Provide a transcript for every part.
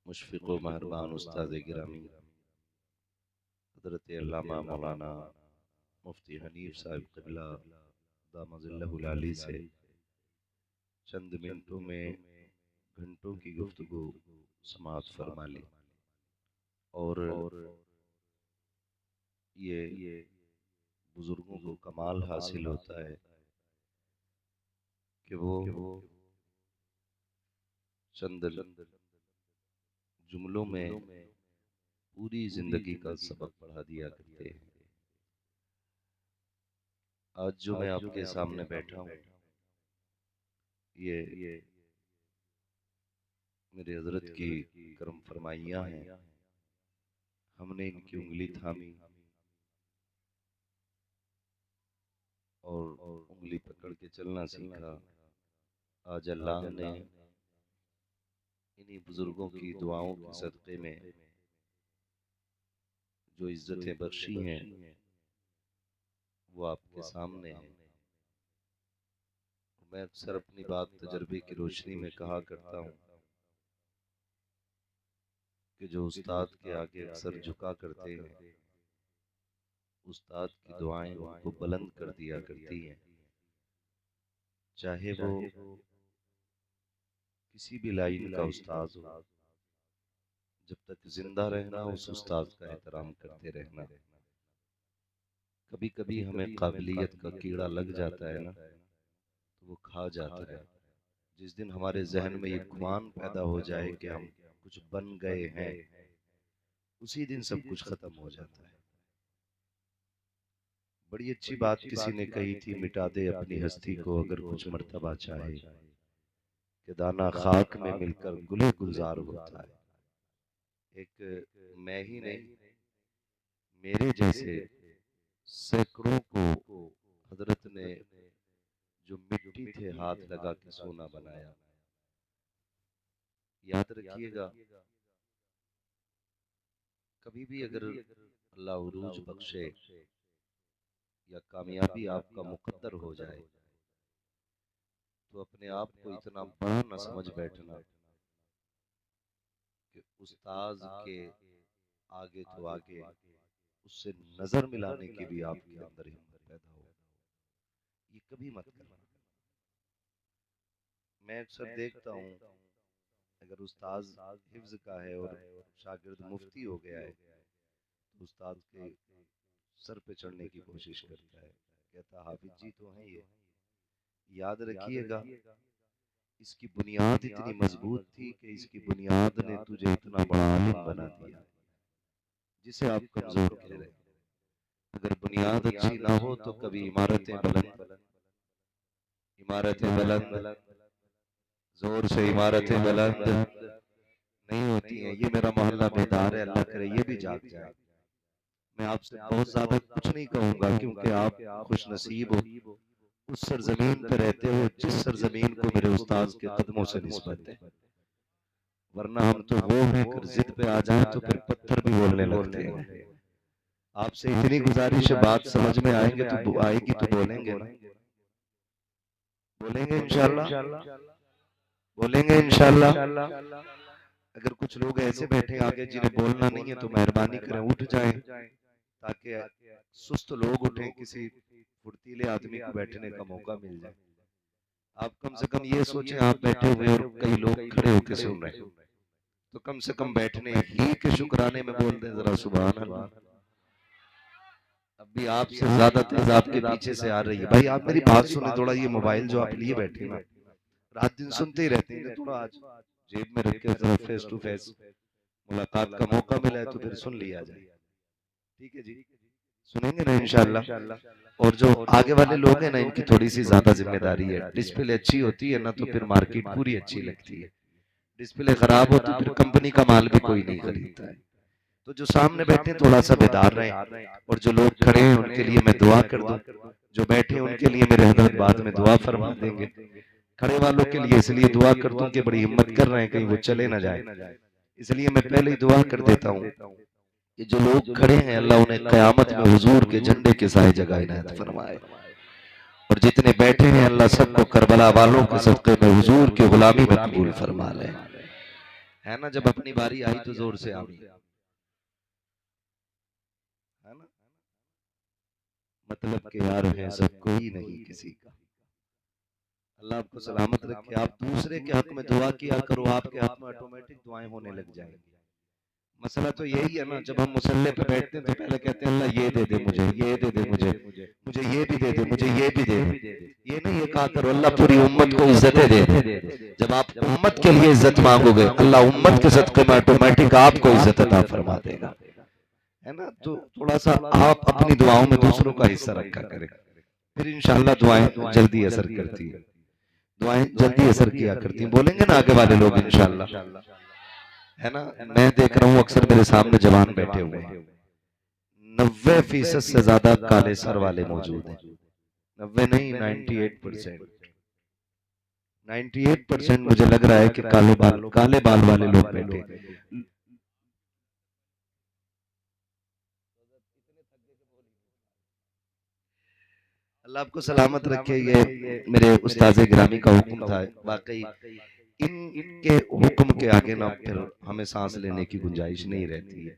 मुशफ़िक़ व मेहरबान उस्ताद गिरामी हज़रत अल्लामा मौलाना मुफ्ती हनीफ साहब क़िबला दामज़िल्लहुल आली से चंद मिनटों में घंटों की गुफ्तगू समाअत फरमा ली। और ये बुज़ुर्गों को कमाल हासिल होता है कि वो चंद जुमलों में पूरी जिंदगी का सबक पढ़ा दिया करते हैं। आज जो मैं आपके सामने बैठा हूँ ये मेरे हजरत की करम फरमाइयाँ हैं। हमने इनकी उंगली थामी और उंगली पकड़ के चलना सीखा। आज अल्लाह ने इन्हीं बुजुर्गों की दुआओं के सदक़े में जो इज्जतें बख्शी हैं वो आपके सामने हैं। मैं अक्सर अपनी बात तजर्बे की रोशनी में कहा करता हूँ कि जो उस्ताद के आगे अक्सर झुका करते हैं, उस्ताद की दुआएं उनको बुलंद कर दिया करती हैं। चाहे वो किसी भी लाइन का उस्ताद हो, जब तक जिंदा रहना उस उस्ताद का एहतराम करते रहना। कभी कभी हमें काबिलियत का कीड़ा लग जाता है ना, तो वो खा जाता है। जिस दिन हमारे जहन में ये गुमान पैदा हो जाए कि हम कुछ बन गए हैं, उसी दिन सब कुछ खत्म हो जाता है। बड़ी अच्छी बात किसी ने कही थी, मिटा दे अपनी हस्ती को अगर कुछ मर्तबा चाहे, कि दाना खाक में मिलकर गुले गुलजार होता है। एक मैं ही नहीं, मेरे जैसे सैकड़ों को हजरत ने जो मिट्टी थे हाथ लगा के सोना बनाया। याद रखिएगा, कभी भी अगर अल्लाह उरूज बख्शे या कामयाबी आपका मुकद्दर हो जाए, तो अपने आप को इतना बड़ा न समझ बैठना कि उस्ताद के आगे तो आगे उससे नजर मिलाने की भी आपके अंदर हिम्मत पैदा हो। ये कभी मत करना। मैं अक्सर देखता हूँ, अगर उस्ताद हिफ्ज का है और शागिर्द मुफ्ती हो गया है, तो उस्ताद के सर पे चढ़ने की कोशिश करता है, कहता हाफिज जी तो हैं ये। याद रखिएगा, इसकी बुनियाद इतनी मजबूत थी कि इसकी बुनियाद ने तुझे इतना बड़ा आलिम बना दिया जिसे आप कमजोर कह रहे हैं। अगर बुनियाद अच्छी ना हो तो कभी इमारतें बुलंद जोर से इमारतें बुलंद नहीं होती हैं। ये मेरा मोहल्ला बेदार है, अल्लाह करे ये भी जाग जाए। मैं आपसे बहुत ज्यादा कुछ नहीं कहूंगा, क्योंकि आप खुश नसीब हो, उस सरजमीन पे रहते हो जिस सरजमीन को मेरे उस्ताद के कदमों से निस्बत है। वरना हम तो वो हैं कि जिद पे आ जाए तो फिर पत्थर भी बोलने लगते हैं। आपसे इतनी गुजारिश है, बात समझ में आएंगे तो आएगी तो बोलेंगे ना, बोलेंगे इंशाल्लाह, बोलेंगे इंशाल्लाह। अगर कुछ लोग ऐसे बैठे आगे जिन्हें बोलना नहीं है तो मेहरबानी करें उठ जाएं, ताकि सुस्त लोग उठें, किसी फुर्तीले आदमी को बैठने का मौका मिल जाए। आप कम से कम ये सोचें, आप बैठे हुए और कई लोग खड़े होकर सुन रहे हैं, तो कम से कम बैठने ही के शुक्राने में बोल दें जरा सुभान अल्लाह। अब भी आपसे ज्यादा तेज आपके पीछे से आ रही है। भाई आप मेरी बात सुने थोड़ा, ये मोबाइल जो आप लिए बैठे ना, रात दिन सुनते ही रहते हैं, थोड़ा आज जेब में रख के फेस टू फेस मुलाकात का मौका मिला है तो फिर सुन लिया जाए। ठीक है जी, सुनेंगे ना इंशाल्लाह। और जो आगे वाले लोग हैं ना, इनकी थोड़ी सी ज्यादा जिम्मेदारी है। डिस्प्ले अच्छी होती है ना तो फिर मार्केट पूरी अच्छी लगती है, डिस्प्ले खराब हो तो फिर कंपनी का माल भी कोई नहीं खरीदता है। तो जो सामने बैठे थोड़ा सा बेदार रहे, और जो लोग खड़े हैं उनके लिए मैं दुआ कर दूं, जो बैठे उनके लिए मेरे हजरत बाद में दुआ फरमा देंगे। खड़े वालों के लिए इसलिए दुआ कर दूं कि बड़ी हिम्मत कर रहे हैं, कहीं वो चले ना जाए, इसलिए मैं पहले ही दुआ कर देता हूँ कि जो लोग खड़े हैं अल्लाह उन्हें कयामत में हुजूर के झंडे के साए जगह इनायत फरमाए, और जितने बैठे हैं अल्लाह सबको करबला वालों के सदक़े में हुजूर की गुलामी में कबूल फरमा ले। है ना, जब अपनी बारी आई तो जोर से आमी, है ना। मतलब कि यार है सब कोई नहीं किसी का। अल्लाह आपको सलामत रखे। आप दूसरे के हक में दुआ किया करो, आपके हक में ऑटोमेटिक दुआएं होने लग जाएंगी। मसला तो यही है ना, जब हम मुसल्ले पे बैठते हैं तो पहले कहते हैं अल्लाह ये दे दे मुझे, ये दे दे मुझे, मुझे ये भी दे दे, मुझे ये भी दे दे। ये नहीं, ये कहा करो अल्लाह पूरी उम्मत को इज्जतें दे दे। जब आप उम्मत के लिए इज्जत मांगोगे, अल्लाह उम्मत के सदक़े में ऑटोमेटिक आपको इज्जत अता फरमा देगा, है ना। तो थोड़ा सा आप अपनी दुआओं में दूसरों का हिस्सा रखा करें, फिर इंशाल्लाह दुआएं जल्दी असर करती है, दुआएं जल्दी असर किया करती हैं। बोलेंगे ना आगे वाले लोग इंशाल्लाह, है ना। मैं देख रहा हूँ अक्सर मेरे सामने जवान बैठे हुए हैं, 90% से ज्यादा काले सर वाले मौजूद हैं। 90 नहीं, 98%। 98% मुझे लग रहा है कि काले बाल वाले लोग बैठे। अल्लाह आपको सलामत रखे। ये मेरे उस्ताद गिरामी का हुक्म था। वाकई इनके हुक्म के आगे ना फिर हमें सांस लेने की गुंजाइश नहीं रहती है।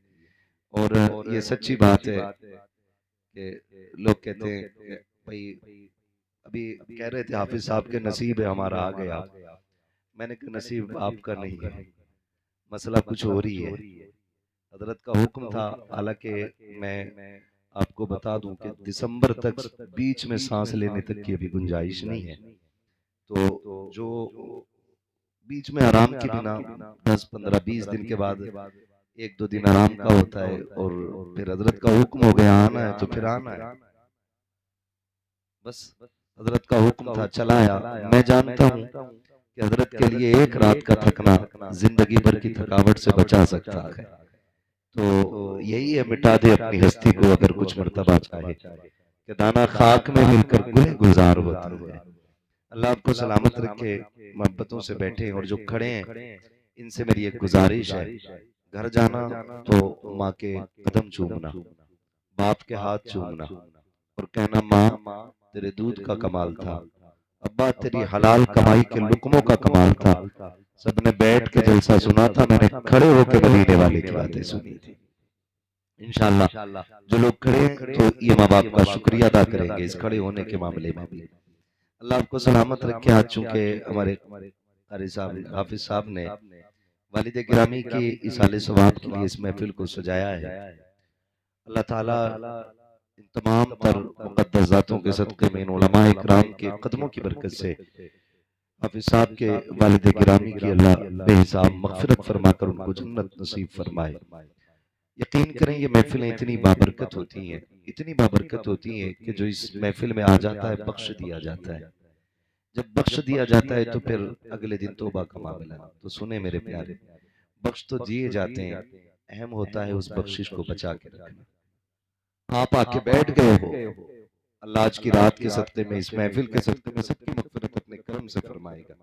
और ये सच्ची बात है कि लोग कहते हैं कि भाई, अभी कह रहे थे हाफिज साहब के नसीब है हमारा आ गया। मैंने कहा नसीब आपका नहीं है, मसला कुछ और ही है। हजरत का हुक्म था, हालांकि मैं आपको बता दूं कि दिसंबर तक बीच में सांस लेने तक की अभी गुंजाइश नहीं है। तो जो बीच में आराम की बिना 10, 15, 20 दिन के बाद 1, 2 दिन आराम का होता है, और फिर हजरत का हुक्म हो गया आना है तो फिर आना है। बस हजरत का हुक्म था, चलाया। मैं जानता हूँ कि हजरत के लिए एक रात का थकना जिंदगी भर की थकावट से बचा सकता है। तो यही है, मिटा दे अपनी हस्ती को अगर कुछ मर्तबा चाहे, कि दाना खाक में मिलकर गुले गुजार होता है। अल्लाह आपको सलामत रखे। मोहब्बतों से बैठे और जो खड़े हैं, इनसे मेरी एक गुजारिश है, घर जाना तो माँ के कदम चूमना, बाप के हाथ चूमना, और कहना माँ तेरे दूध का कमाल था, अब्बा तेरी हलाल कमाई के लुकमों का कमाल था। सबने बैठ के जलसा सुना था, मैंने खड़े होकर मदीने वाले की बातें सुनी थी। इंशाल्लाह जो लोग खड़े हैं तो ये माँ बाप का शुक्रिया अदा करेंगे इस खड़े होने के मामले में भी। अल्लाह आपको सलामत रखे। आज चूंकि हमारे कारी साहब हाफिज साहब ने वालिद गिरामी की इसाले सवाब के लिए इस महफिल को सजाया है, अल्लाह ताला इन तमाम तर मुक़द्दस ज़ातों के सदक़े में, इन उलमा इकराम के कदमों की बरकत से हाफिज साहब के वालिद गिरामी की अल्लाह बेहिसाब मग़फ़िरत फरमाकर उनको जन्नत नसीब फरमाए। यकीन करें ये महफिलें इतनी बाबरकत होती हैं, इतनी बाबरकत होती हैं कि जो इस महफिल में आ जाता है बख्श दिया जाता है। जब बख्श दिया जाता है तो फिर अगले दिन तौबा का मामला। तो सुने मेरे प्यारे, बख्श तो दिए जाते हैं, अहम होता है उस बख्शिश को बचा के रखना। आप आके बैठ गए हो, अल्लाह आज की रात के सदक़े में, इस महफिल के सदक़े में सबकी मग़फ़िरत अपने करम से फरमाएगा।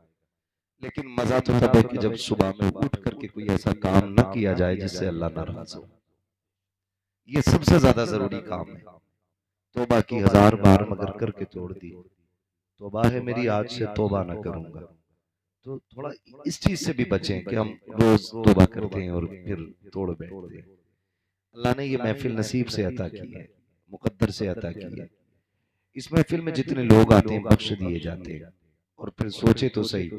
लेकिन मजा तो तब है कि जब सुबह में उठ करके कोई ऐसा काम न किया जाए जिससे अल्लाह नाराज हो। ये सबसे ज्यादा जरूरी काम है। तौबा की 1000 बार मगर करके तोड़ दी, तौबा है मेरी आज से तौबा ना करूंगा। तो थोड़ा इस चीज से भी बचें कि हम रोज तौबा करते हैं और फिर तोड़ बैठते हैं। अल्लाह ने ये महफिल नसीब से अता की है, मुकद्दर से अता की है। इस महफिल में जितने लोग आते हैं बख्श दिए जाते हैं। और फिर सोचे तो सही,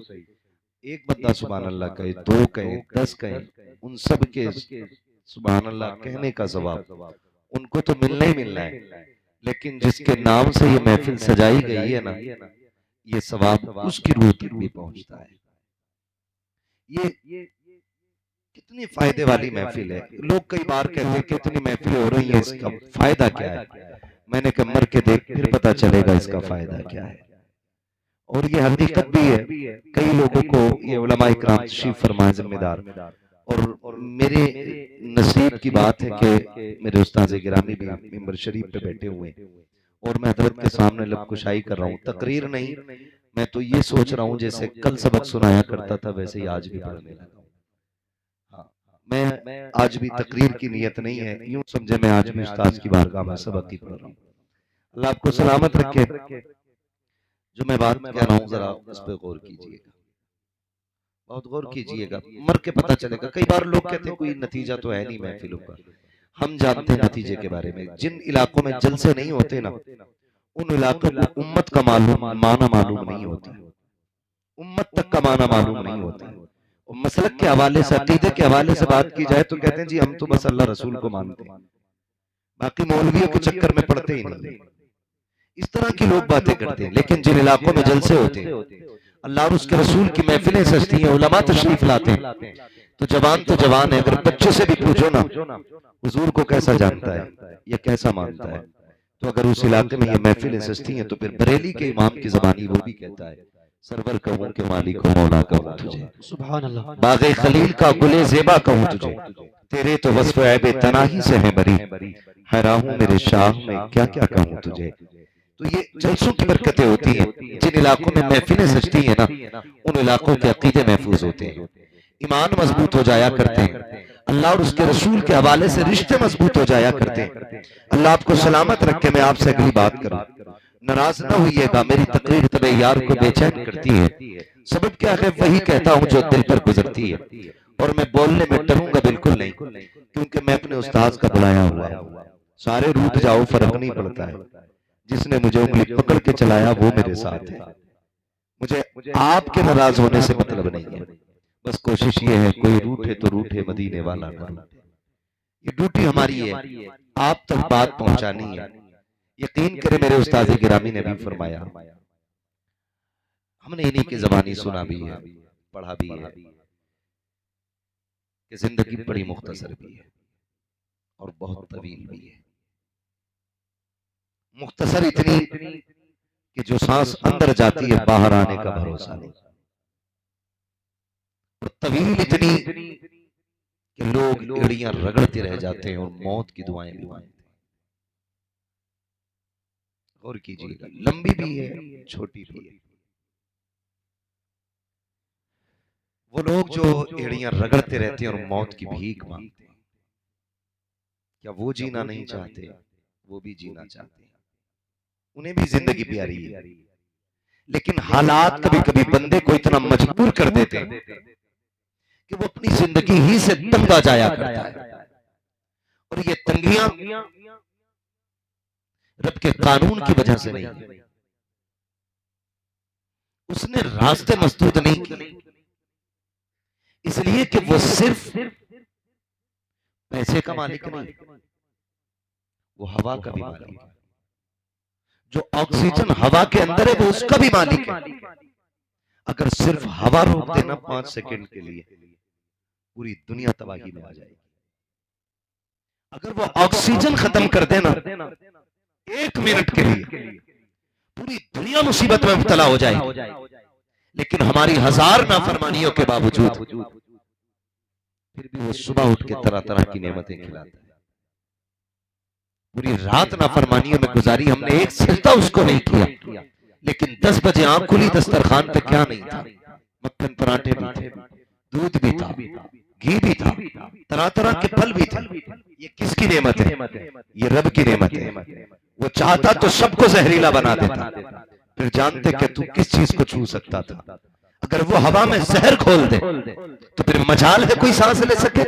एक बंदा सुभान अल्लाह कहे, 2 कहे, 10 कहे, उन सब के सुभान अल्लाह कहने का सवाब उनको तो मिलना ही मिलना है। लेकिन जिसके नाम से ये महफिल सजाई गई है ना, ये सवाब उसकी रूह तक भी पहुंचता है। ये कितनी फायदे वाली महफिल है। लोग कई बार कहते हैं कितनी महफिलें हो रही हैं, इसका फायदा क्या है। मैंने कहा मर के देख फिर पता चलेगा इसका फायदा क्या है। और ये हकीकत भी है, कई लोगों को ये उलमा इकराम तशरीफ फरमाए जिम्मेदार। और मेरे नसीब की बात है कि मेरे उस्ताद गिरामी भी मिंबर शरीफ पे बैठे हुए हैं और मैं हजरत के सामने लबकुशाई कर रहा हूँ। तकरीर नहीं, मैं तो ये सोच रहा हूँ जैसे कल सबक सुनाया करता था वैसे ही आज भी पढ़ने लगा हूँ। हाँ, मैं आज भी तकरीर की नीयत नहीं है, यूं समझे मैं आज भी उस्ताद की बारगाह में सबक ही पढ़ रहा हूँ। अल्लाह आपको सलामत रखे। जो मैं बात कह रहा हूँ जरा उस पर गौर कीजिएगा। बहुत गौर कीजिएगा, मर के पता चलेगा। कई बार लोग कहते हैं कोई नतीजा तो है नहीं महफिलों का, हम जानते हैं नतीजे के बारे में। जिन इलाकों में जलसे नहीं होते ना, उन इलाकों को उम्मत का माना मालूम नहीं होता, उम्मत तक का माना मालूम नहीं होता। मसलक के हवाले से, अकीदे के हवाले से बात की जाए तो कहते हैं जी हम तो बस अल्लाह रसूल को मानते हैं, बाकी मौलवियों के चक्कर में पड़ते ही नहीं। इस तरह की लोग बातें करते हैं। लेकिन जिन इलाकों में जलसे होते हैं, अल्लाह और उसके रसूल की महफिलें सजती हैं, उलमा तशरीफ लाते हैं, तो जवान है। अगर बच्चे से भी पूछो ना हुजूर को कैसा जानता है या कैसा मानता है, तो अगर उस इलाके में ये महफिलें सजती हैं तो फिर बरेली के इमाम की जबानी वो भी कहता है, सरवर कहूं के मालिक हो मौला कहूं तुझे, सुभान अल्लाह, बागे खलील का गुले जेबा कहूं तुझे, तेरे तो वस्फ ऐबे तनाही से है बरी, हैरान हूं मेरे शाह में क्या क्या कहूं तुझे। तो ये जलसों की बरकतें होती हैं। जिन इलाकों में महफिलें सजती हैं ना, उन इलाकों के अकीदे महफूज होते हैं, ईमान मजबूत हो जाया करते हैं, अल्लाह और उसके रसूल के हवाले से रिश्ते मजबूत हो जाया करते हैं। अल्लाह आपको सलामत रखे। मैं आपसे अगली बात करूं, नाराज न होइएगा, मेरी तकरीर तबे यार को बेचैन करती है। सबब क्या है, वही कहता हूं जो दिल पर गुजरती है, और मैं बोलने में डरूंगा बिल्कुल नहीं, क्योंकि मैं अपने उस्ताद का बुलाया हुआ हूं। सारे रूठ जाओ फर्क नहीं पड़ता है, जिसने मुझे उंगली पकड़ के चलाया वो मेरे साथ है। मुझे आपके नाराज होने से मतलब नहीं है, बस कोशिश ये है कोई रूठे तो रूठे, मदीने वाला ना रूठे। ये ड्यूटी हमारी है, आप तक बात पहुंचानी है। यकीन करें, मेरे उस्ताद गिरामी ने भी फरमाया, हमने इन्हीं की ज़बानी सुना भी है, पढ़ा भी है, कि जिंदगी बड़ी मुख्तसर भी है और बहुत तवील भी है। मुख्तसर इतनी कि जो सांस अंदर जाती है बाहर आने का भरोसा नहीं, और तवील इतनी कि लोग एड़ियां रगड़ते रह जाते हैं और मौत की दुआएं भी मांगते हैं। गौर कीजिएगा, लंबी भी है छोटी भी है। वो लोग जो एड़ियां रगड़ते रहते हैं और मौत की भीख मांगते हैं, क्या वो जीना नहीं चाहते? वो भी जीना चाहते हैं, उन्हें भी जिंदगी प्यारी है, लेकिन हालात कभी कभी बंदे को इतना मजबूर कर देते हैं कि वो अपनी जिंदगी ही से तंग आ जाया करता है। और ये तंगियां रब के कानून की वजह से नहीं, उसने रास्ते मसदूद नहीं किए, इसलिए कि वो सिर्फ पैसे का मालिक नहीं, वो हवा का भी मालिक है। जो ऑक्सीजन हवा के अंदर है वो उसका भी मालिक है। अगर सिर्फ हवा रोक देना 5 सेकंड के लिए, पूरी दुनिया तबाही में आ जाएगी। अगर वो ऑक्सीजन खत्म कर देना 1 मिनट के लिए, पूरी दुनिया मुसीबत में मुब्तला हो जाएगी। लेकिन हमारी 1000 नाफरमानियों के बावजूद फिर भी वो सुबह उठ के तरह तरह की नेमतें खिलाता है। पूरी रात नाफरमानियों में गुजारी, हमने एक सिजदा उसको नहीं किया, लेकिन 10 बजे आंख खुली, दस्तरखान पे क्या नहीं था? मक्खन पराठे भी थे, दूध भी था, घी भी था, तरह तरह के फल भी थे। ये किसकी नेमत है? ये रब की नेमत है। वो चाहता तो सबको जहरीला बना देता, फिर जानते कि तू किस चीज को छू सकता था। अगर वो हवा में जहर खोल दे तो फिर मजाल है कोई सांस ले सके।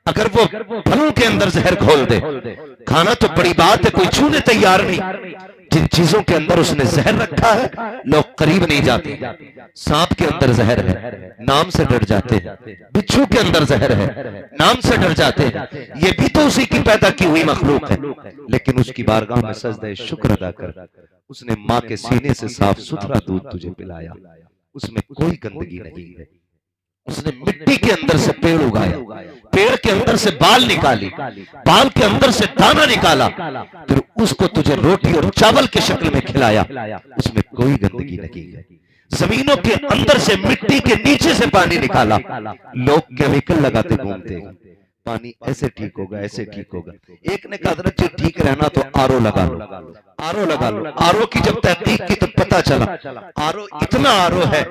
अगर वो फलों के अंदर जहर खोल दे, खाना तो बड़ी बात है, कोई छूने तैयार नहीं। जिन चीजों के अंदर उसने जहर रखा है, लोग करीब नहीं जाते। सांप के अंदर जहर है, नाम से डर जाते हैं। बिच्छू के अंदर जहर है, नाम से डर जाते हैं। ये भी तो उसी की पैदा की हुई मखलूक है, लेकिन उसकी बारगाह में सजदे शुक्र अदा कर। उसने माँ के सीने से साफ सुथरा दूध तुझे पिलाया, उसमें कोई गंदगी नहीं है। उसने मिट्टी के अंदर से पेड़ उगाया, पेड़ के अंदर से बाल निकाली, बाल के अंदर से दाना निकाला, फिर उसको तुझे रोटी और चावल की शक्ल में खिलाया, उसमें कोई गंदगी नहीं है। जमीनों के अंदर से, मिट्टी के नीचे से पानी निकाला। लोग केमिकल लगाते घूमते हैं, पानी ऐसे ठीक होगा, ऐसे ठीक होगा। एक ने कहा ठीक रहना तो आरओ लगा लो, आरओ लगा लो। आरओ की जब तहकीक की तो पता चला आरओ इतना आरओ है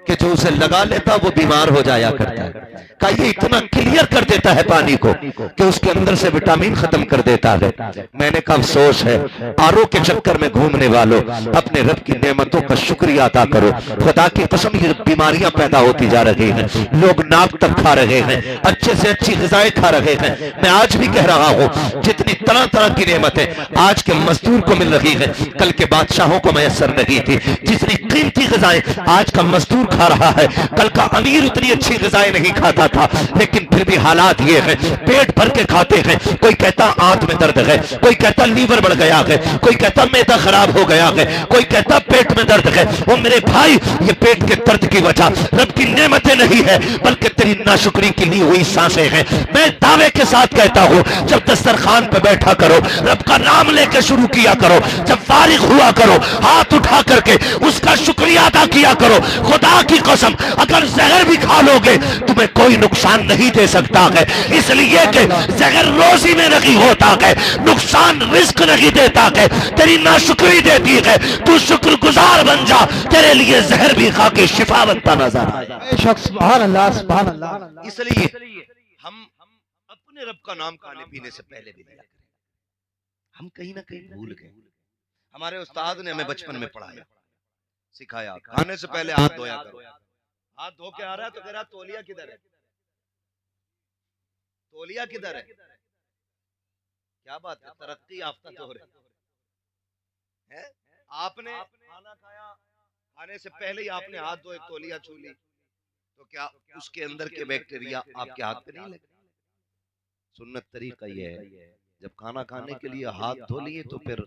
कि जो उसे लगा लेता वो बीमार हो जाया करता है। का ये इतना क्लियर कर देता है पानी को कि उसके अंदर से विटामिन खत्म कर देता है। मैंने कहा अफसोस है आरओ के चक्कर में घूमने वालों, अपने रब की नेमतों का शुक्रिया अदा करो। खुदा की कसम ये बीमारियां पैदा होती जा रही हैं, लोग नाक तक खा रहे हैं, अच्छे से अच्छी ग़िज़ाएं खा रहे हैं। मैं आज भी कह रहा हूं जितनी तरह तरह की नेमतें आज के मजदूर को मिल रही है कल के बादशाहों को मैसर नहीं थी। जितनी कीमती ग़िज़ाएं आज का मजदूर खा रहा है कल का अमीर उतनी अच्छी ग़िज़ाएं नहीं खाता था। लेकिन फिर भी हालात ये है, पेट भर के खाते हैं। कोई कहता आंत में दर्द है, कोई कहता लीवर बढ़ गया है, कोई कहता मैदा खराब हो गया है, कोई कहता पेट में दर्द है। वो मेरे भाई ये पेट के दर्द की वजह रब की नेमतें नहीं है बल्कि तेरी नाशुक्री की ली हुई सांसें हैं। मैं दावे के साथ कहता हूं जब दस्तरखान पे बैठा करो रब का नाम लेकर शुरू किया करो, जब फारिग हुआ करो हाथ उठा करके उसका शुक्रिया अदा किया करो। खुदा की कसम अगर जहर भी खा लोगे तुम्हें कोई नुकसान नहीं दे सकता है, इसलिए कि जहर रोजी में नहीं होता है, नुकसान रिस्क नहीं देता है, तेरी नाशुक्री देती है। तू शुक्रगुजार बन जा, तेरे लिए जहर भी खा के शिफा बनता नजर आए। सुभान अल्लाह सुभान अल्लाह। इसलिए हम अपने रब का नाम खाने पीने से पहले भी लिया करें। हम कहीं ना कहीं भूल गए। हमारे उस्ताद ने हमें बचपन में पढ़ाया सिखाया खाने से पहले हाथ धोया करो। हाथ धो के आ रहा है तो कह रहा तौलिया किधर है, तौलिया किधर है। क्या बात है, तरक्की याफ्ता तो हो रही है। आपने खाना खाया, खाने से पहले ही आपने हाथ धोए, तौलिया छू ली, तो क्या उसके अंदर के बैक्टीरिया आपके हाथ पे नहीं लगे। सुन्नत तरीका ये है जब खाना खाने के लिए हाथ धो लिए तो फिर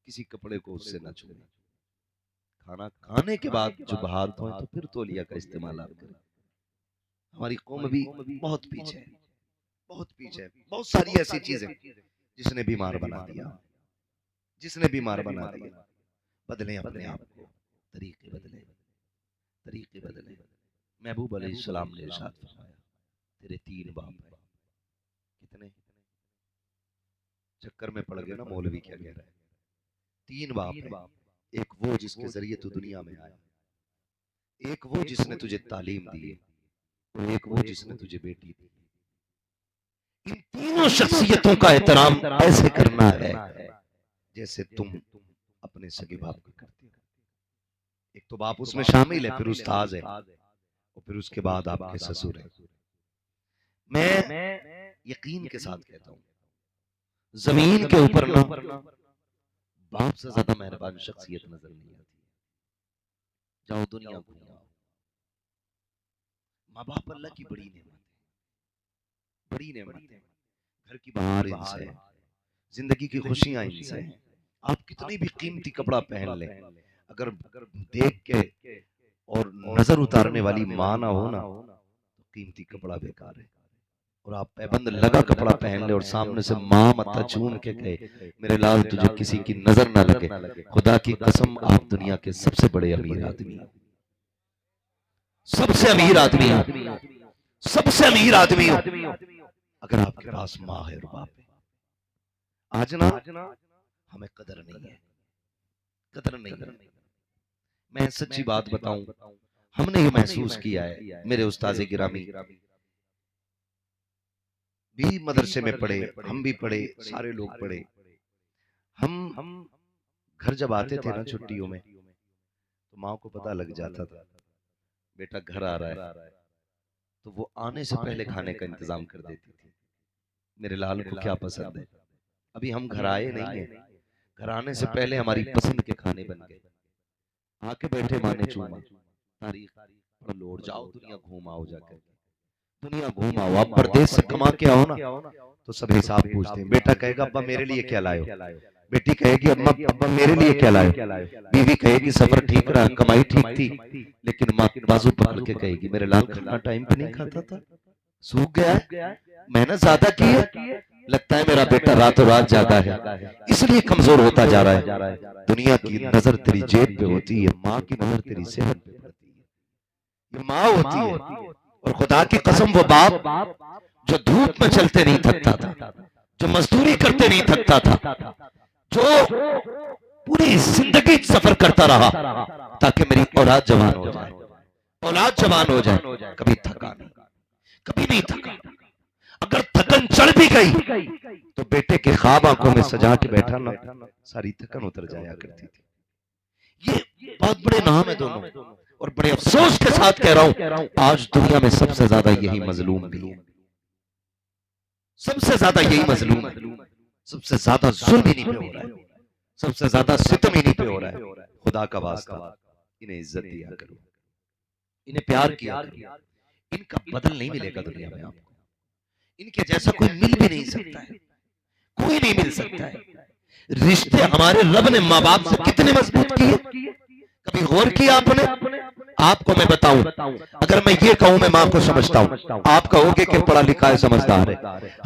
किसी कपड़े को उससे न छूए। खाना खाने के बाद जब हाथ धोए तो फिर तौलिया का इस्तेमाल आप करें। हमारी कौम भी बहुत पीछे है, बहुत पीछे है। बहुत सारी ऐसी चीजें जिसने बीमार बना दिया, जिसने बीमार बना दिया। बदले अपने आप को, तरीके बदले, तरीके बदले। महबूब अलैहिस्सलाम ने इरशाद फरमाया तेरे 3 बाप हैं। कितने चक्कर में पड़ गए ना मौलवी क्या कह रहा है। 3 बाप हैं, एक वो जिसके जरिए तू दुनिया में आया, एक वो जिसने तुझे तालीम दी, और एक वो जिसने तुझे बेटी दी। इन तीनों शख्सियतों का एहतराम ऐसे करना है जैसे तुम अपने सगे बाप को करते हो। एक तो बाप उसमें शामिल है, फिर उस्ताद है, और फिर उसके बाद आपके ससुर है। मैं यकीन के साथ कहता हूं जमीन के ऊपर ना बाप से ज्यादा मेहरबान शख्सियत नजर नहीं आती। जाओ दुनिया घूमो, माँ बाप अल्लाह की बड़ी नेमत है, बड़ी नेमत है। घर की बहार इनसे है, जिंदगी की खुशियां इनसे हैं। आप कितनी भी कीमती कपड़ा पहन लें, अगर देख के और नजर उतारने वाली माँ ना हो ना तो कीमती कपड़ा बेकार है। और आप पैबंद लगा कपड़ा पहन ले और सामने से माँ मत्था चूम के कहे मेरे लाल तुझे किसी की नजर ना लगे, खुदा की कसम आप दुनिया के सबसे बड़े अमीर आदमी, सबसे अमीर आदमी, सबसे अमीर आदमी हो अगर आपके पास माँ है और बाप है। आज ना हमें कदर नहीं है, कदर नहीं है। मैं सच्ची बात बताऊं, हमने ये महसूस किया है, मेरे उस्ताद गिरामी भी मदरसे में पढ़े, हम भी पढ़े, सारे लोग पढ़े। हम घर जब आते थे ना छुट्टियों में तो माँ को पता लग जाता था बेटा घर आ रहा है, तो वो आने से पहले खाने का इंतजाम कर देती थी। मेरे लाल को क्या पसंद है, अभी हम घर आए नहीं है, घर आने से पहले हमारी पसंद के खाने बन गए। आके बैठे माँ ने चूमा, तारीख पढ़ लो और जाओ दुनिया घूम आओ, जाकर दुनिया घूम आओ। आप परदेश से कमा के आओ ना तो सब हिसाब पूछते हैं। बेटा कहेगा अब्बा मेरे लिए क्या लाए हो, बेटी कहेगी अम्मा अब्बा मेरे लिए क्या लाए, बीवी कहेगी सफर ठीक रहा, कमाई ठीक थी, लेकिन माँ बाजू पकड़ के कहेगी मेरे लाल खाना टाइम पे नहीं खाता था, सूख गया, मेहनत ज्यादा की है, लगता है मेरा बेटा रातों रात जागा है इसलिए कमजोर होता जा रहा है। दुनिया की नजर तेरी जेब पे होती है, माँ की नजर तेरी सेहत पे पड़ती है, ये माँ होती है। और खुदा की कसम वो बाप जो धूप में चलते नहीं थकता था, जो मजदूरी करते नहीं थकता था, जो पूरी जिंदगी सफर करता रहा ताकि मेरी औलाद जवान हो जाए, औलाद जवान हो जाए, कभी थका नहीं, कभी नहीं थका। अगर थकन चढ़ भी गई तो बेटे के ख्वाब आंखों में सजा के बैठा ना, सारी थकन उतर जाया करती थी। ये बहुत बड़े नाम है दोनों, और बड़े अफसोस के साथ कह रहा हूं, आज दुनिया में सबसे ज्यादा यही मजलूम भी है, सबसे ज्यादा यही मजलूम है, सबसे ज्यादा जुल्म इन्हीं पे हो रहा है, सबसे ज्यादा सितम इन्हीं पे हो रहा है। खुदा का वास्ता इन्हें इज्जत दिया करो, इन्हें प्यार किया करो, इनका बदल नहीं मिलेगा दुनिया में आपको, इनके जैसा कोई मिल भी नहीं सकता है, कोई नहीं मिल सकता है। रिश्ते हमारे रब ने माँ बाप से कितने मजबूत किए, कभी गौर किया आपने? आपको मैं बताऊं, अगर मैं ये कहूं मैं मां को समझता हूं, आप कहोगे कि पढ़ा लिखा है, समझदार है।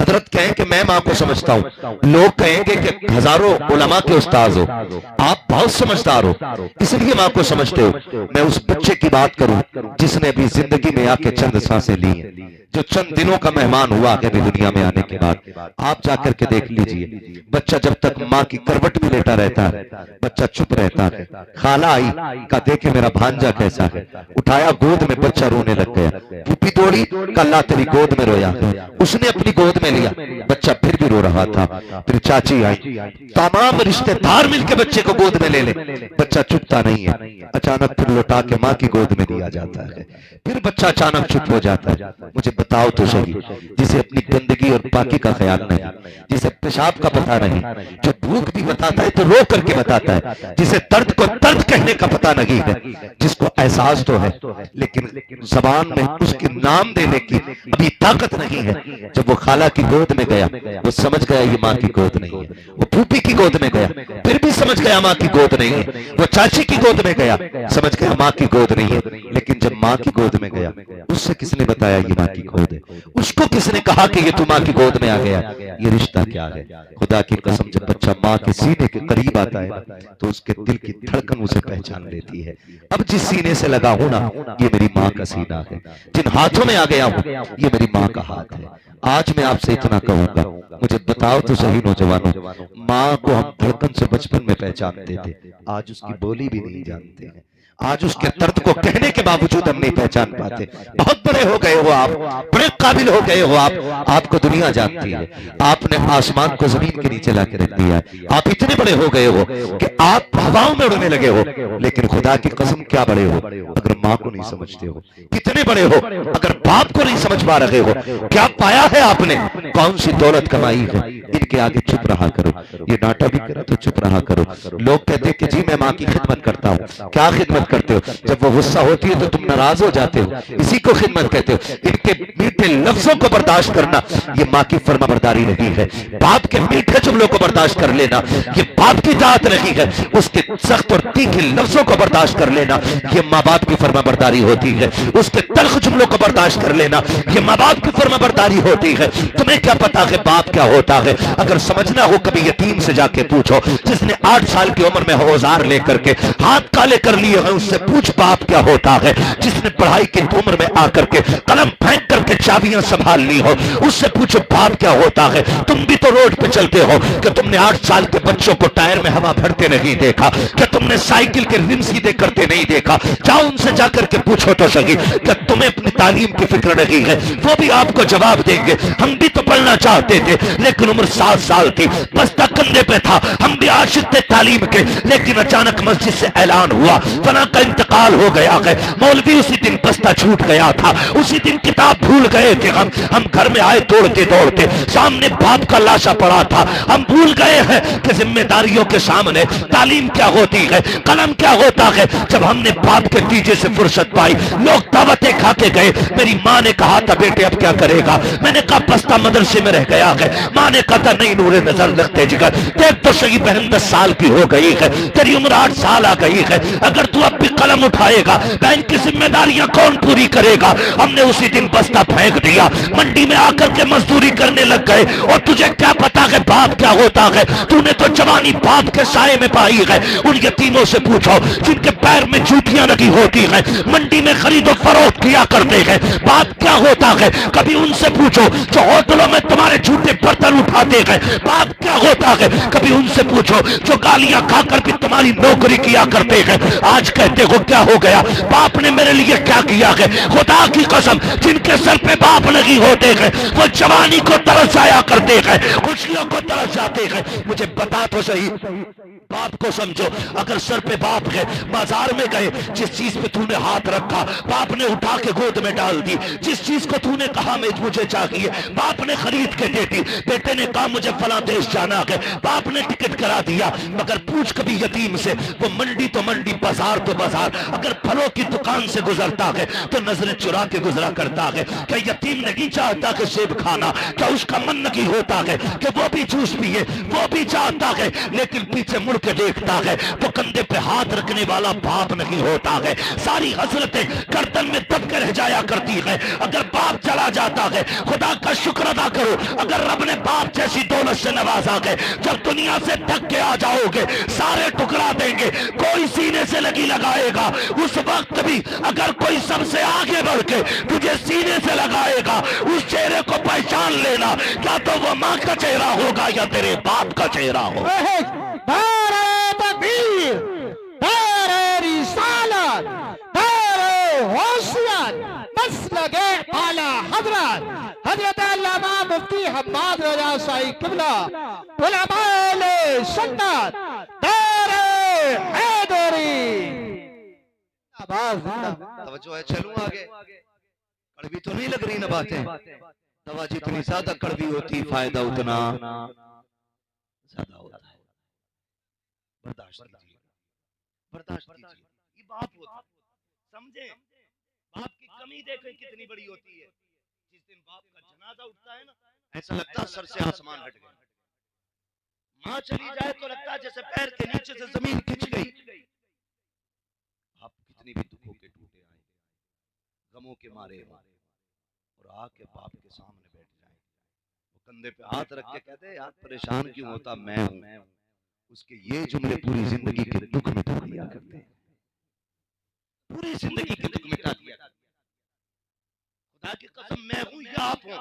हजरत कहें कि मैं मां को समझता हूं, लोग कहेंगे कि हजारों उलमा के उस्ताद हो, आप बहुत समझदार हो इसलिए मां को समझते हो। मैं उस बच्चे की बात करूं जिसने अभी जिंदगी में आके चंद सांसें ली हैं, जो चंद दिनों का मेहमान हुआ आगे भी दुनिया में आने के बाद। आप जाकर के देख लीजिए, बच्चा जब तक मां की करवट में लेटा रहता है बच्चा चुप रहता है। खाला आई का देखे मेरा भांजा कैसा है, उठाया गोद में, बच्चा रोने लग गया। फूफी दौड़ी, कल्ला तेरी गोद में रोया, उसने अपनी गोद में लिया, बच्चा फिर भी रो रहा था। फिर चाची आई, तमाम रिश्तेदार मिलकर बच्चे को गोद में ले ले, बच्चा चुपता नहीं है। अचानक फिर लौटा के मां की गोद में दिया जाता है, फिर बच्चा अचानक चुप हो जाता है। मुझे बताओ तो सही, जिसे अपनी गंदगी और पाकी का ख्याल नहीं, जिसे पेशाब का पता नहीं, जो भूख भी बताता है तो रो करके बताता है, जिसे दर्द को दर्द कहने का पता नहीं है, जिसको एहसास तो है लेकिन जबान में उसके नाम देने की अभी ताकत नहीं है। जब वो खाला की गोद में गया वो समझ गया ये माँ की गोद नहीं है, वो फूफी की गोद में गया फिर भी समझ गया माँ की गोद नहीं है, वो चाची की गोद में गया समझ गया माँ की गोद नहीं है। लेकिन जब माँ की गोद में गया उससे किसने बताया ये माँ की गोद है, उसको किसने कहा कि ये तू माँ की गोद में आ गया? ये रिश्ता क्या है? खुदा की कसम, जब बच्चा माँ के सीने के करीब आता है तो उसके दिल की धड़कन उसे पहचान लेती है। अब जिस सीने से लगा हूं ना ये मेरी माँ का सीना है, जिन हाथों में आ गया हूं ये मेरी माँ का हाथ है। आज मैं आपसे इतना कहूंगा, मुझे बताओ तो सही नौजवानों, माँ को हम धड़कन से बचपन में पहचानते थे, आज उसकी बोली भी नहीं जानते हैं, आज उसके दर्द को कहने के बावजूद हम नहीं पहचान पाते। बहुत बड़े हो गए हो आप, बड़े काबिल हो गए हो आप, आपको दुनिया जानती है, आपने आसमान को जमीन के नीचे लाके रख दिया है, आप इतने बड़े हो गए हो कि आप हवाओं में उड़ने लगे हो। लेकिन खुदा की कसम क्या बड़े हो अगर माँ को नहीं समझते हो, कितने बड़े हो अगर बाप को नहीं समझ पा रहे हो। क्या पाया है आपने, कौन सी दौलत कमाई है? इनके आगे चुप रहा करो, ये नाटा भी करा तो चुप रहा करो। लोग कहते कि जी मैं माँ की खिदमत करता हूँ, क्या खिदमत करते हो? जब वो गुस्सा होती है तो तुम नाराज हो जाते हो, इसी को खिदमत कहते हो। इनके मीठे लफ्जों को बर्दाश्त करना ये माँ की फर्माबरदारी नहीं है, बाप के मीठे जुमलों को बर्दाश्त कर लेना ये बाप की जात नहीं है, उसके सख्त और तीखे लफ्जों को बर्दाश्त कर लेना ये माँ बाप की फर्माबरदारी होती है, उसके तल्ख जुमलों को बर्दाश्त कर लेना ये माँ बाप की फर्माबरदारी होती है। तुम्हें क्या पता है बाप क्या होता है? अगर समझना हो कभी यतीम से जाके पूछो, जिसने 8 साल की उम्र में औजार लेकर के हाथ काले कर लिए हैं उससे पूछ बाप क्या होता है। जिसने पढ़ाई की उम्र में आकर के कलम फेंक करके चाबियां संभाल ली हो उससे पूछो बाप क्या होता है। तुम भी तो रोड पे चलते हो, कि तुमने 8 साल के बच्चों को टायर में हवा भरते नहीं देखा? क्या तुमने साइकिल के रिम सीधे करते नहीं देखा? जाओ उनसे जाकर के पूछो तो सही, क्या तुम्हें अपनी तालीम की फिक्र नहीं है? वो भी आपको जवाब देंगे हम भी तो पढ़ना चाहते थे लेकिन उम्र 7 साल थी, बस्ता कंधे पे था, हम भी आशिक थे तालीम के, लेकिन अचानक मस्जिद से ऐलान हुआ फला का इंतकाल हो गया है। मौलवी उसी दिन बस्ता छूट गया था, उसी दिन किताब भूल गए थे हम घर में आए दौड़ते दौड़ते, सामने बाप का लाशा पड़ा था। हम भूल गए हैं कि जिम्मेदारियों के सामने तालीम क्या होती है, कलम क्या होता है। जब हमने बाप के दीजे से फुर्सत पाई लोग दावतें खा के गए। मेरी माँ ने कहा था बेटे अब क्या करेगा? मैंने कहा बस्ता मदरसे में रह गया है। माँ ने कहा था नहीं नूरे नजर लगते जिगर, देख तो सही बहन 10 साल की हो गई है, तेरी उम्र 8 साल आ गई है, अगर तू अब भी कलम उठाएगा बहन की जिम्मेदारियां कौन पूरी करेगा? हमने उसी दिन बस्ता फेंक दिया, मंडी में आकर करके मजदूरी करने लग गए। और तुझे क्या पता है बाप क्या होता है? तूने तो जवानी बाप के साए में पाई है। उन यतीमों से पूछो जिनके पैर में जूतियां लगी होती हैं, मंडी में खरीदो फरोख्त किया करते हैं, बाप क्या होता है? कभी उनसे पूछो जो होटलों में तुम्हारे झूठे बर्तन उठाते हैं, बाप क्या होता है? कभी उनसे पूछो जो गालियां खाकर भी तुम्हारी नौकरी किया करते हैं। आज कहते हो क्या हो गया, बाप ने मेरे लिए क्या किया है? खुदा की कसम जिनके सर पे बाप नहीं होते हैं वो जवानी को तरस जाया करते हैं, खुशियों को तरस जाते हैं। मुझे बता तो सही, बाप को समझो। अगर सर पे बाप है, बाजार में गए, जिस चीज पे तूने हाथ रखा बाप ने उठा के गोद में डाल दी। जिस चीज को तूने कहा मैं मुझे चाहिए, बाप ने खरीद के दे दी। बेटे ने कहा मुझे फला देश जाना है, बाप ने टिकट करा दिया। मगर पूछ कभी यतीम से, वो मंडी तो मंडी, बाजार तो बाजार, अगर फलों की दुकान से गुजरता है तो नजरें चुरा के गुजरा करता है। क्या यतीम नहीं चाहता कि सेब खाना? क्या उसका मन नहीं होता है कि वो भी जूस पिए? वो भी चाहता है, लेकिन पीछे मुड़ के देखता है तो कंधे पे हाथ रखने वाला बाप नहीं होता है। सारी हसरतें गर्दन में दब के रह जाया करती है अगर बाप चला जाता है। खुदा का शुक्र अदा करो अगर रब ने बाप जैसी दौलत से नवाजा है। जब दुनिया से थक के आ जाओगे सारे टुकड़ा देंगे, कोई सीने से लगी लगाएगा। उस वक्त भी अगर कोई सबसे आगे बढ़ के तुझे सीने से लगाएगा, उस चेहरे को पहचान लेना, क्या तो वो माँ का चेहरा होगा या तेरे बाप का चेहरा होगा। नारे तकबीर, नारे रिसालत, नारे होशियार, मसलके आला हजरत हजरत अल्लामा मुफ्ती हम्माद रजा शाही किबला, उलमाए सुन्नत, नारे हैदरी। तवज्जो है, चलूं आगे। कड़वी तो नहीं लग रही ना बातें? दवा जितनी ज्यादा कड़वी होती फायदा उतना ज्यादा होता है। बर्दाश्त कीजिए, बर्दाश्त कीजिए। ये बाप होता है, समझे? बाप की कमी देखें कितनी बड़ी होती है। जिस दिन बाप का जनाजा उठता है ना, ऐसा लगता है सर से आसमान हट गया। माँ चली जाए तो लगता है जैसे पैर के नीचे से जमीन खिंच गई। आप कितनी भी दुखों के टूटे आए, गमों के मारे हो, और आके बाप के सामने बैठ जाए, वो कंधे पे हाथ रख के कहते यार परेशान क्यों होता, मैं हूं। उसके ये जुमले पूरी जिंदगी के दुख मिटा दिया करते हैं, पूरी जिंदगी के दुख मिटा दिया। खुदा की कसम मैं हूं या आप हो।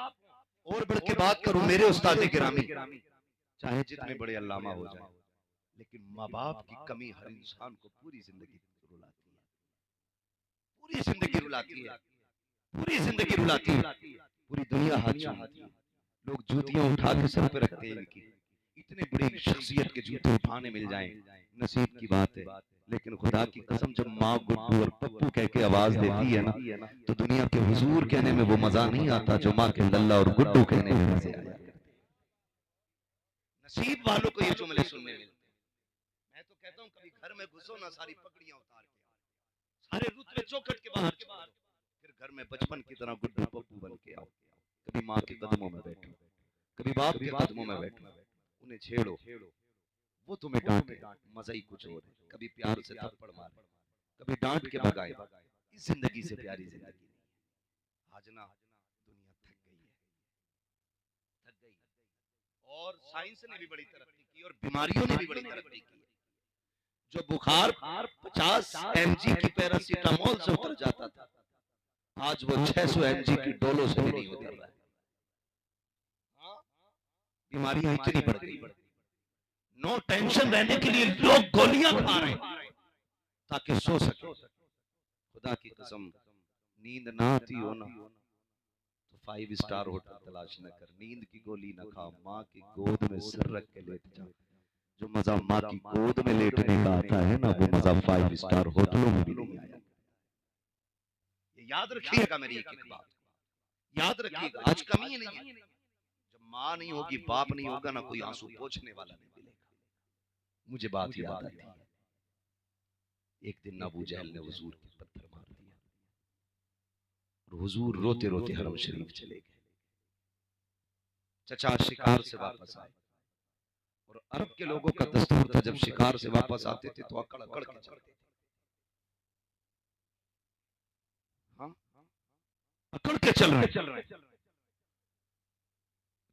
और बढ़ के बात करूं मेरे उस्ताद गिरामी, चाहे जितने बड़े अल्लामा हो जाए, लेकिन माँ बाप की कमी हर इंसान को पूरी जिंदगी रुलाती है, पूरी जिंदगी रुलाती है, पूरी जिंदगी रुलाती है। पूरी दुनिया हाथ चूमती है, लोग जूतियां उठा के सर पे रखते हैं इनकी। इतने बड़ी शख्सियत के जूते उठाने मिल जाएं, नसीब की बात है। लेकिन खुदा की कसम जब माँ गुड्डू और पप्पू कह के आवाज देती है ना, तो दुनिया के हुजूर कहने में वो मजा नहीं आता जो माँ के लल्ला और गुड्डू कहने में मजे आया करते। नसीब वालों को ये जुमले सुनने मिलते हैं। मैं तो कहता हूँ कभी घर में घुसो ना, सारी पगड़ियां उतार के आओ, सारे रुतबे चौखट के बाहर छोड़ो, फिर घर में बचपन की तरह गुड्डू पप्पू बन के आओ। कभी माँ के कदमों में बैठो, कभी बाप के कदमों में बैठो, उन्हें छेड़ो, वो तुम्हें डांटे, मजा ही कुछ और है। कभी प्यार से थप्पड़ मारे, कभी डांट के भगाए। इस जिंदगी से प्यारी जिंदगी नहीं है। आज ना दुनिया थक गई है, थक गई। और साइंस ने भी बड़ी तरक्की की और बीमारियों ने भी बड़ी तरक्की की। जो बुखार 50 mg की पैरासीटामोल से उतर जाता था, आज वो 600 mg की डोलो से भी नहीं उतर रहा है। बीमारियां इतनी बढ़ गई। नो टेंशन रहने के लिए लोग गोलियां खा रहे हैं ताकि सो सके। खुदा की कसम नींद ना आती हो ना तो 5 स्टार होटल तलाश न कर, नींद की गोली न खा, माँ की गोद में सिर रख के लेट जा। जो मजा माँ की गोद में लेटने का आता है ना, वो मजा 5 स्टार होटलों में भी नहीं आया। ये याद रखिएगा मेरी एक बात, याद रखिएगा। आज कमी नहीं है, जब माँ नहीं होगी, बाप नहीं होगा ना, कोई आंसू पोंछने वाला नहीं मिलेगा। मुझे बात याद आती है, एक दिन अबू जहल ने हुजूर के पत्थर मार दिया और हुजूर रोते रोते हरम शरीफ चले गए। चचा शिकार से वापस आए और अरब के लोगों का दस्तूर था, जब शिकार से वापस आते थे तो अकड़ अकड़ के चलते थे। हाँ, अकड़ के चल रहे।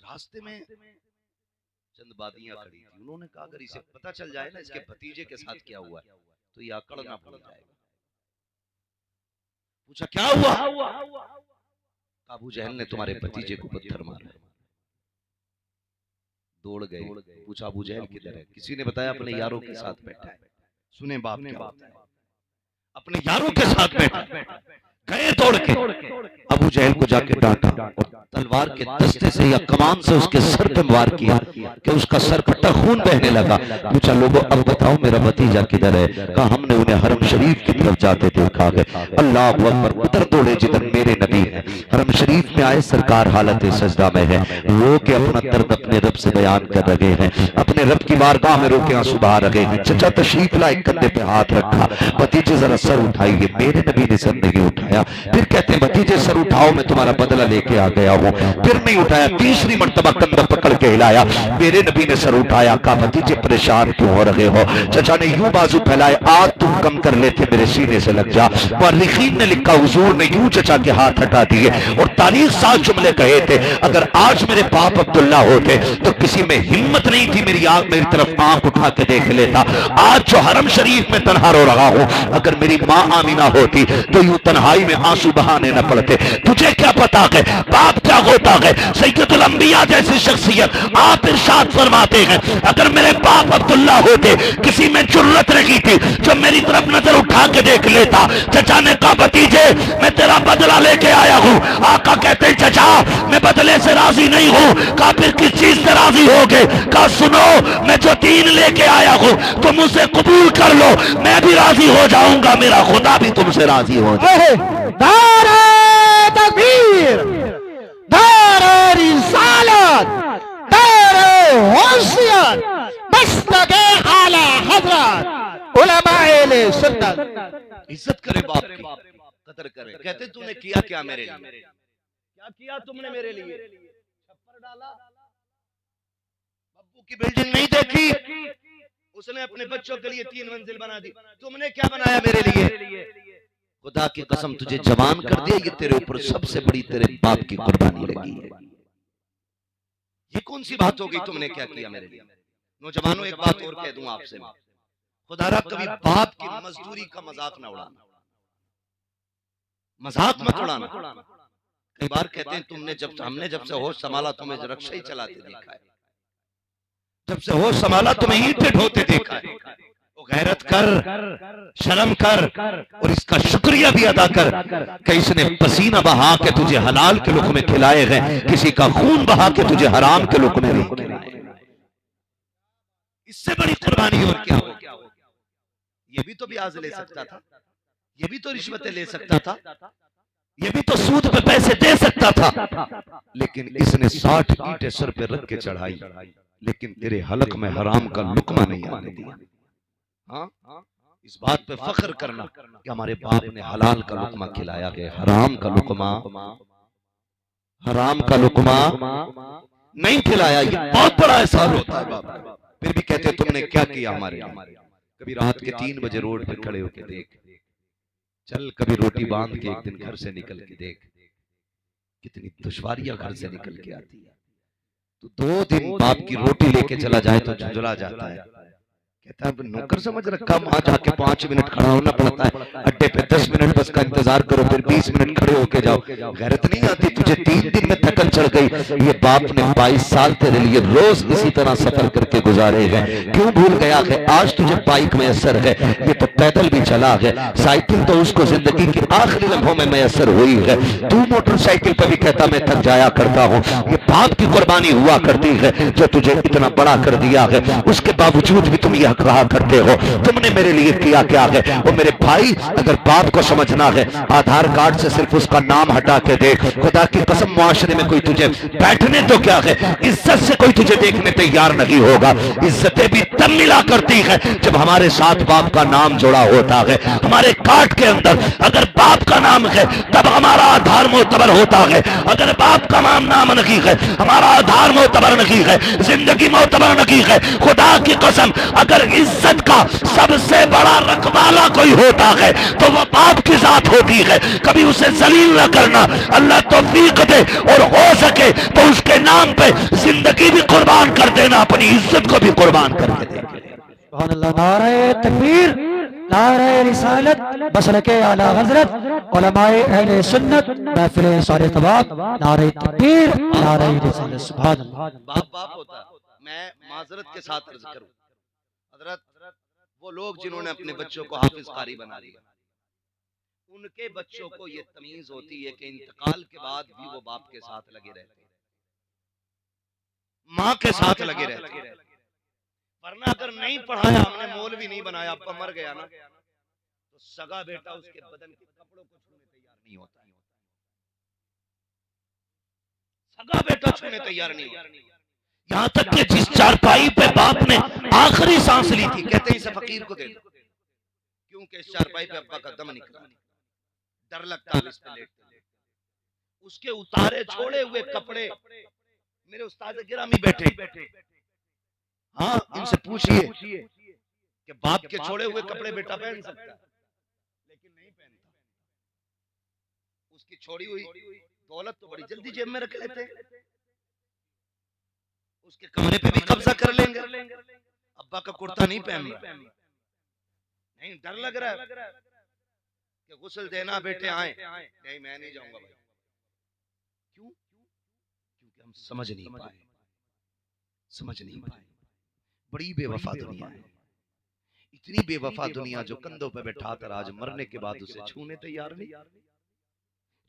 रास्ते में चंद बादियां खड़ी थी, उन्होंने कहा अगर इसे पता चल जाए ना इसके भतीजे के साथ क्या हुआ है तो ये अकड़ना भूल जाएगा। पूछा क्या हुआ? अबू जहल ने तुम्हारे भतीजे को पत्थर मारा। दौड़ गए, पूछा अबू जहल किधर है? किसी ने बताया अपने यारों के साथ बैठा है। सुने बाप क्या होता है, अपने यारों के साथ बैठा। गए दौड़ के अबू जहल को जाके डांटा और तलवार के दस्ते से या कमान से उसके सर पे वार किया कि उसका सर फटा, खून बहने लगा। पूछा लोगों अब बताओ मेरा भतीजा किधर है? कहा हमने उन्हें हरम शरीफ की तरफ जाते देखा है। अल्लाह अकबर, उधर दौड़े जिधर मेरे नबी हैं। हरम शरीफ में आए, सरकार हालत सजदा में है, रो के अपना दर्द अपने रब से बयान कर रहे हैं, अपने रब की बारगाह में रो के आंसू बहा रहे हैं। चचा तशरीफ लाए, कंधे पे हाथ रखा, भतीजे जरा सर उठाइए। मेरे नबी ने सर नहीं उठाया। फिर कहते हैं भतीजे सर उठाओ, मैं तुम्हारा बदला लेके आ गया हूं। फिर नहीं उठाया, तीसरी मर्तबा कंधा पकड़ के हिलाया, मेरे नबी ने सर उठाया। कहा भतीजे परेशान क्यों हो रहे हो? चचा ने यूं बाजू फैलाए, आज तुम कम कर लेते मेरे सीने से लग जा। मुअर्रिखीन ने लिखा हुजूर ने यूं चचा के हाथ हटा दिए और तारीख साथ जुमले कहे थे, अगर आज मेरे बाप अब्दुल्ला होते तो किसी में हिम्मत नहीं थी मेरी तरफ आंख उठा के देख लेता। आज जो हरम शरीफ में तन्हा रो रहा हूं, अगर मेरी मां आमीना होती तो यूं तन्हाई में आंसू बहाने न पड़ते। तुझे क्या पता है बाप क्या होता है? सैयदुल अंबिया जैसी शख्सियत आप इरशाद फरमाते हैं, अगर मेरे बाप अब्दुल्ला होते किसी में जुर्रत नहीं थी जो मेरी तरफ नजर उठा के देख लेता। चचा ने कहा भतीजे मैं तेरा बदला लेके आया हूं। आका कहते चचा मैं बदले से राजी नहीं हूं। कहा फिर किस चीज से राजी होगे? कहा सुनो मैं जो दीन लेके आया हूं तुम उसे कबूल कर लो, मैं भी राजी हो जाऊंगा, मेरा खुदा भी तुमसे राजी हो जाए। नारे तकबीर, नारे रिसालत, नारे होशियत, मस्तके आला हजरत उलमाए सुन्नत। इज्जत करे बाप की, कदर करे। कहते तूने किया क्या मेरे लिए? क्या किया तुमने मेरे लिए? छप्पर डाला, बब्बू की बिल्डिंग नहीं देखी, उसने अपने बच्चों के लिए 3 मंजिल बना दी। तुमने क्या बनाया मेरे लिए? खुदा की कसम तुझे जवान कर दिया, ये तेरे ऊपर सबसे बड़ी तेरे बाप की कुर्बानी लगी है। ये कौन सी बात हो गई? तुमने क्या किया मेरे लिए? नौजवानों एक बात और कह दूं आपसे, खुदारा कभी बाप की मजदूरी का मजाक ना उड़ाना, मजाक मत उड़ाना। कई बार कहते हैं हमने जब से होश संभाला तुम्हें रक्षा ही चलाते देखा है, जब से होश संभाला तुम्हें ईंटें ढोते देखा है। वो गैरत कर, शर्म कर और इसका शुक्रिया भी अदा कर कि इसने पसीना बहा के तुझे हलाल के लुक़मे खिलाए हैं, किसी का खून बहा के तुझे हराम के लुक़मे नहीं खिलाए। इससे बड़ी कुर्बानी और क्या हो? ये भी तो ब्याज ले सकता था, ये भी तो रिश्वतें ले सकता था, ये भी तो सूद पे पैसे दे सकता था, लेकिन इसने 60 ईंटें सर पे रख के चढ़ाई, लेकिन तेरे हलक में हराम का लुकमा नहीं आने दिया। हाँ, इस बात पे फख्र करना कि हमारे बाप ने हलाल का लुकमा खिलाया है, हराम का लुकमा नहीं खिलाया। ये बहुत बड़ा एहसान होता है बाप। फिर भी कहते तुमने क्या किया हमारे लिए? कभी रात के 3 बजे रोड पे खड़े होके देख, चल कभी रोटी बांध के एक दिन घर से निकल के देख, कितनी दुश्वारियां घर से निकल के आती है। तो 2 दिन बाप की रोटी लेके चला जाए तो झुंझला जाता है, कहता है नौकर समझ रखा, वहां जाके 5 मिनट खड़ा होना पड़ता है, अड्डे पे 10 मिनट बस का इंतजार करो, फिर 20 मिनट खड़े होके जाओ। गैरत नहीं आती तुझे? 3 दिन में थकन चढ़ गई। ये बाप ने 22 साल तेरे लिए रोज इसी तरह सफर करके गुजारे हैं, क्यों भूल गया है? आज तुझे बाइक मैसर है, ये तो पैदल भी चला है, साइकिल तो उसको जिंदगी के आखिरी लम्हों में मैसर हुई है। तू मोटरसाइकिल पर भी कहता मैं थक जाया करता हूँ। ये बाप की कुर्बानी हुआ करती है जो तुझे इतना बड़ा कर दिया है, उसके बावजूद भी तुम यह कहा करते हो तुमने मेरे लिए किया क्या है? वो मेरे भाई, अगर बाप को समझना है आधार कार्ड से सिर्फ उसका नाम हटा के देख। खुदा की कसम मुआशरे में कोई तुझे बैठने तो क्या है, इज्जत से कोई तुझे देखने तैयार नहीं होगा। इज्जतें भी तब मिला करती है जब हमारे साथ बाप का नाम जुड़ा होता है, हमारे काट के अंदर अगर बाप का नाम है तब हमारा आधार मोतबर होता है, अगर बाप का नाम नहीं है हमारा आधार मोतबर नहीं है, जिंदगी मोतबर नहीं है। खुदा की कसम अगर इज्जत का सबसे बड़ा रखवाला कोई होता है तो वह बाप की जात होती है। कभी उसे जलील न करना, अल्लाह तौफीक दे और हो सके तो उसके नाम पे जिंदगी भी कुर्बान कर देना, अपनी इज्जत को भी कुर्बान करके देंगे। सुभान अल्लाह। नारे तकबीर, नारे रिसालत, मसलके आला हजरत, उलमाए अहले सुन्नत, महफिल सारे तबाब, नारे तकबीर, नारे रिसालत। सुभान अल्लाह। बाप बाप होता। मैं माजरत के साथ अर्ज करूं हजरत, वो लोग जिन्होंने अपने बच्चों को हाफिज कारी बना दिया, उनके बच्चों को ये तमीज होती है कि इंतकाल के बाद भी वो बाप के साथ लगे रहते हैं, माँ के साथ लगे रहते हैं। वरना अगर नहीं पढ़ाया, हमने मौलवी नहीं बनाया, अब्बा मर गया ना, तो सगा बेटा उसके बदन के कपड़ों को छूने तैयार नहीं होता है। सगा बेटा छूने तैयार नहीं होता। यहाँ तक कि जिस चारपाई पे बाप ने आखिरी सांस ली थी, कहते हैं इसे फकीर को दे दो, क्योंकि इस चारपाई पे अब्बा का दम निकला, डर लगता है इस पे लेटते। उसके उतारे छोड़े हुए कपड़े मेरे उस्ताद गिरामी बैठे, हाँ इनसे पूछिए कि बाप के छोड़े हुए कपड़े बेटा पहन सकता है, लेकिन नहीं पहनता। उसकी छोड़ी हुई दौलत तो बड़ी जल्दी जेब में रख लेते हैं, उसके कमरे पे भी कब्जा कर लेंगे। अब्बा का कुर्ता नहीं पहन रहा, नहीं डर लग रहा है कि गुस्ल देना बेटे आए, नहीं मैं नहीं जाऊंगा भाई। क्यों? क्योंकि हम समझ नहीं पाए। बड़ी बेवफा दुनिया है, इतनी बेवफा दुनिया जो कंधों पे बैठा कर आज मरने के बाद उसे छूने तैयार नहीं,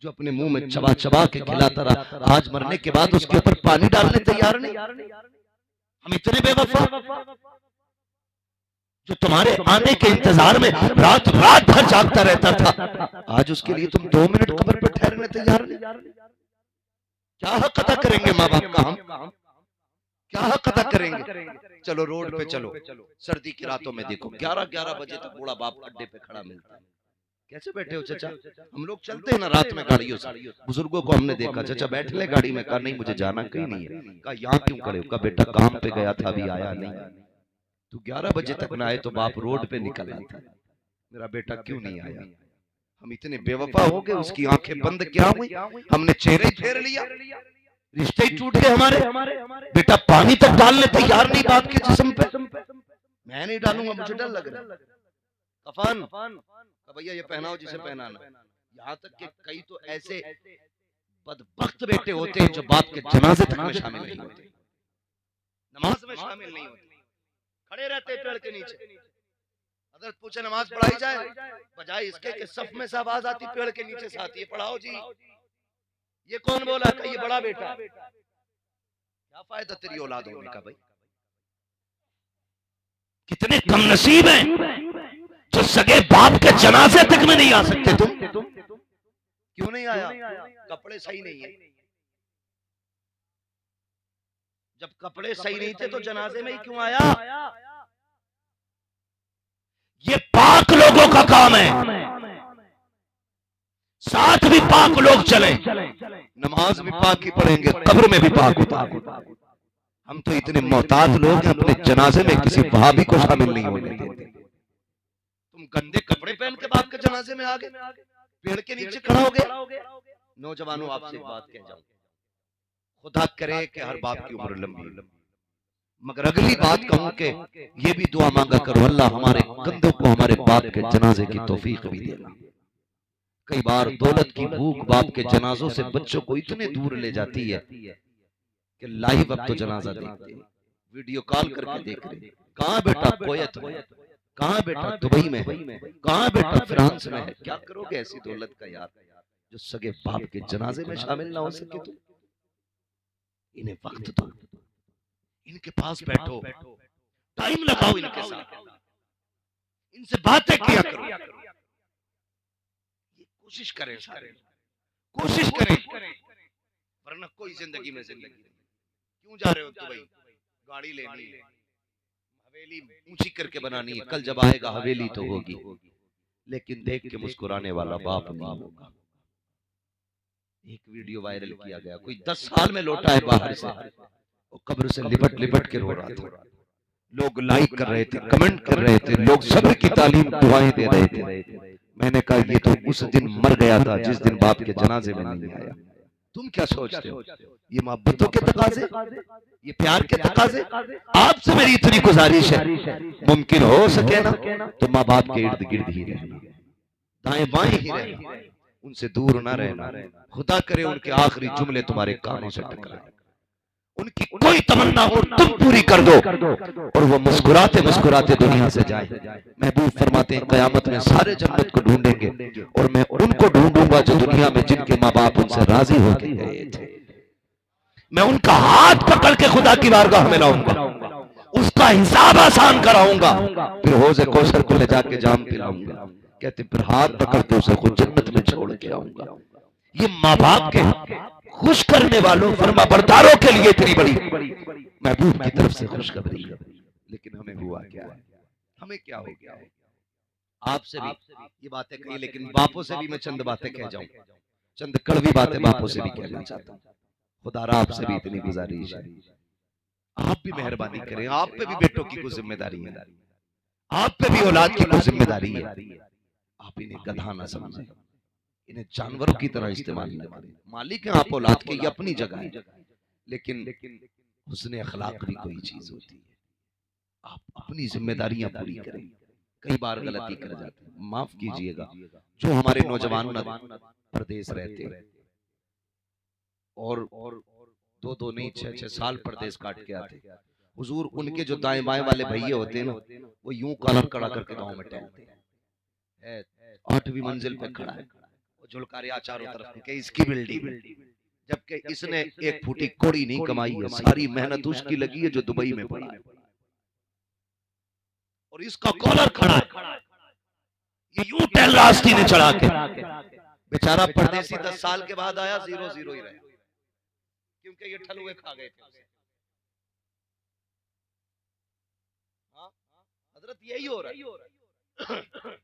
जो अपने मुंह में चबा चबा के खिलाता रहा, आज मरने के बाद उसके ऊपर पानी डालने तैयार नहीं। हम इतने बेवफा, जो तुम्हारे आने के इंतजार में रात रात भर जागता रहता था, आज उसके लिए तुम 2 मिनट कब्र पर ठहरने तैयार नहीं। क्या हक अदा करेंगे माँ बाप का हम? क्या हक अदा करेंगे? चलो रोड पे चलो, सर्दी की रातों में देखो 11-11 बजे तक बूढ़ा बाप अड्डे पे खड़ा मिलता है। कैसे बैठे हो चाचा? हम लोग चलते हैं ना रात में गाड़ियों से, बुजुर्गों को हमने देखा, चाचा बैठ ले गाड़ी में, कहा नहीं मुझे जाना कहीं नहीं है। कहा यहाँ क्यों खड़े हो? कहा बेटा काम पे गया था अभी आया नहीं। तू 11 बजे तक ना आए तो बाप रोड पे निकल आता, मेरा बेटा क्यों नहीं आया? हम इतने बेवफा हो गए, उसकी आंखें बंद क्या हुई, हमने चेहरे फेर लिया, रिश्ते ही टूट गए हमारे। बेटा पानी तक डालने तैयार नहीं बाप के जिस्म पे। मैं नहीं डालूंगा, मुझे डर लग रहा है। कफन भैया ये पहनाओ जिसे पहनाना। यहाँ तक कि कई तो ऐसे बदबख्त बेटे होते हैं जो बाप के जनाजे तक में शामिल नहीं होते, नमाज में शामिल नहीं होते, खड़े रहते पेड़ के नीचे। अगर पूछे नमाज पढ़ाई जाए, बजाय इसके कि सफ में से आवाज आती पेड़ के नीचे से आती है, पढ़ाओ जी। ये कौन बोला? कि ये बड़ा बेटा। क्या फायदा तेरी औलाद होने का भाई? कितने कम नसीब हैं जो सगे बाप के जनाजे तक में नहीं आ सकते। तुम क्यों नहीं आया? कपड़े सही नहीं है। जब कपड़े सही नहीं थे तो जनाजे में ही क्यों आया? ये पाक लोगों का काम है, साथ भी पाक लोग चले, नमाज भी पाक ही पढ़ेंगे, कब्र में भी पाक होता है। हम तो इतने मोहताज लोग हैं, अपने जनाजे में किसी वहाबी को शामिल नहीं होने देते। तुम गंदे कपड़े पहन के बाप के जनाजे में आ गए, पेड़ के नीचे खड़ा हो गए। नौजवानों आपसे एक बात कह जाऊं, खुदा करे कि हर बाप की उम्र लंबी, मगर अगली बात कहूं कि ये भी दुआ मांगा करो अल्लाह हमारे कंधों को हमारे बाप के जनाजे की तौफीक भी देना। कई बार दौलत की भूख बाप के जनाजों से बच्चों को इतने दूर ले जाती है कि लाइव अब तो जनाजा देखते हैं, वीडियो कॉल करके देख रहे, कहाँ बेटा कोयत में, कहाँ बेटा दुबई में है, कहाँ बेटा फ्रांस में है। क्या करोगे ऐसी दौलत का यार, जो सगे बाप के जनाजे में शामिल ना हो सके। तो इन्हें वक्त दो, इनके पास बैठो, टाइम लगाओ इनके साथ, इनसे बातें किया करो, कोशिश करें, कोशिश करें, वरना कोई जिंदगी में जिंदगी नहीं। क्यों जा रहे हो दुबई? गाड़ी लेनी है, हवेली ऊंची करके बनानी है, कल जब आएगा हवेली तो होगी, लेकिन देख के मुस्कुराने वाला बाप नहीं होगा। एक वीडियो वायरल किया गया, कोई 10 साल में लौटा है बाहर से, वो कब्र से लिपट लिपट के रो रहा था। लोग लाइक कर रहे थे, कमेंट कर रहे थे, लोग सब्र की तालीम दुआएं दे रहे थे। मैंने कहा ये तो उस दिन मर गया था जिस दिन बाप के जनाजे में नहीं आया। तुम क्या सोचते हो? ये मोहब्बतों के तकाजे, ये प्यार के तकाजे। आपसे मेरी इतनी गुजारिश है, मुमकिन हो सके ना तो माँ बाप के इर्द गिर्द ही रहना, दाएं बाएं ही रहना, उनसे दूर ना रहना। खुदा करे उनके आखिरी जुमले तुम्हारे कानों से टकराए, उनकी कोई तमन्ना हो तुम पूरी कर दो और वो मुस्कुराते मुस्कुराते दुनिया से जाए। महबूब फरमाते हैं कयामत में सारे जन्नत को ढूंढेंगे और मैं उनको ढूंढूंगा जो दुनिया में जिनके माँ बाप उनसे राजी होके गए थे। मैं उनका हाथ पकड़ के खुदा की बारगाह में लाऊंगा, उसका हिसाब आसान कराऊंगा, फिर हौज़े कौसर को ले जाके जाम पिलाऊंगा। कहते फिर हाथ पकड़ते उसे खुद जन्नत में छोड़ के आऊंगा। ये माँ बाप के खुश करने वालों फरमा बरदारों के लिए इतनी बड़ी महबूब की तरफ से खुशखबरी है। लेकिन हमें हुआ क्या है, हमें क्या हो गया है? आपसे भी ये बातें कही, लेकिन बापों से भी मैं चंद बातें कह जाऊं, चंद कड़वी बातें बापों से भी कहना चाहता हूं। खुदारा आपसे भी इतनी गुजारिश है, आप भी मेहरबानी करें, आप पे भी बेटों की कुछ जिम्मेदारी है, आप पे भी औलाद की कुछ जिम्मेदारी है। आप इन्हें गधा ना समझें, इन्हें जानवरों की तरह इस्तेमाल न करें। मालिक है आप औलाद के, ये अपनी जगह है, लेकिन हुस्न अखलाक भी कोई चीज होती है। आप अपनी जिम्मेदारियां पूरी करें। कई बार गलती कर जाते हैं, माफ कीजिएगा। जो हमारे नौजवान परदेश रहते हैं और 2-2 नहीं 6-6 साल परदेश काट के आते, हुजूर उनके जो दाएं बाएं वाले भैया होते हैं ना, वो यूं कलर कड़ा करके गांव में टहलते हैं। 8वीं मंजिल पे खड़ा है, झुलका रहा चारों तरफ के इसकी बिल्डिंग, जबकि इसने एक फूटी कौड़ी नहीं कमाई है, सारी मेहनत उसकी लगी है जो दुबई में पड़ा है, और इसका कॉलर खड़ा है, ये यूं टहल रहा आस्तीने चढ़ा के। बेचारा परदेसी 10 साल के बाद आया, 0-0 ही रहा, क्योंकि ये ठलुए खा गए थे। हजरत यही हो रहा है।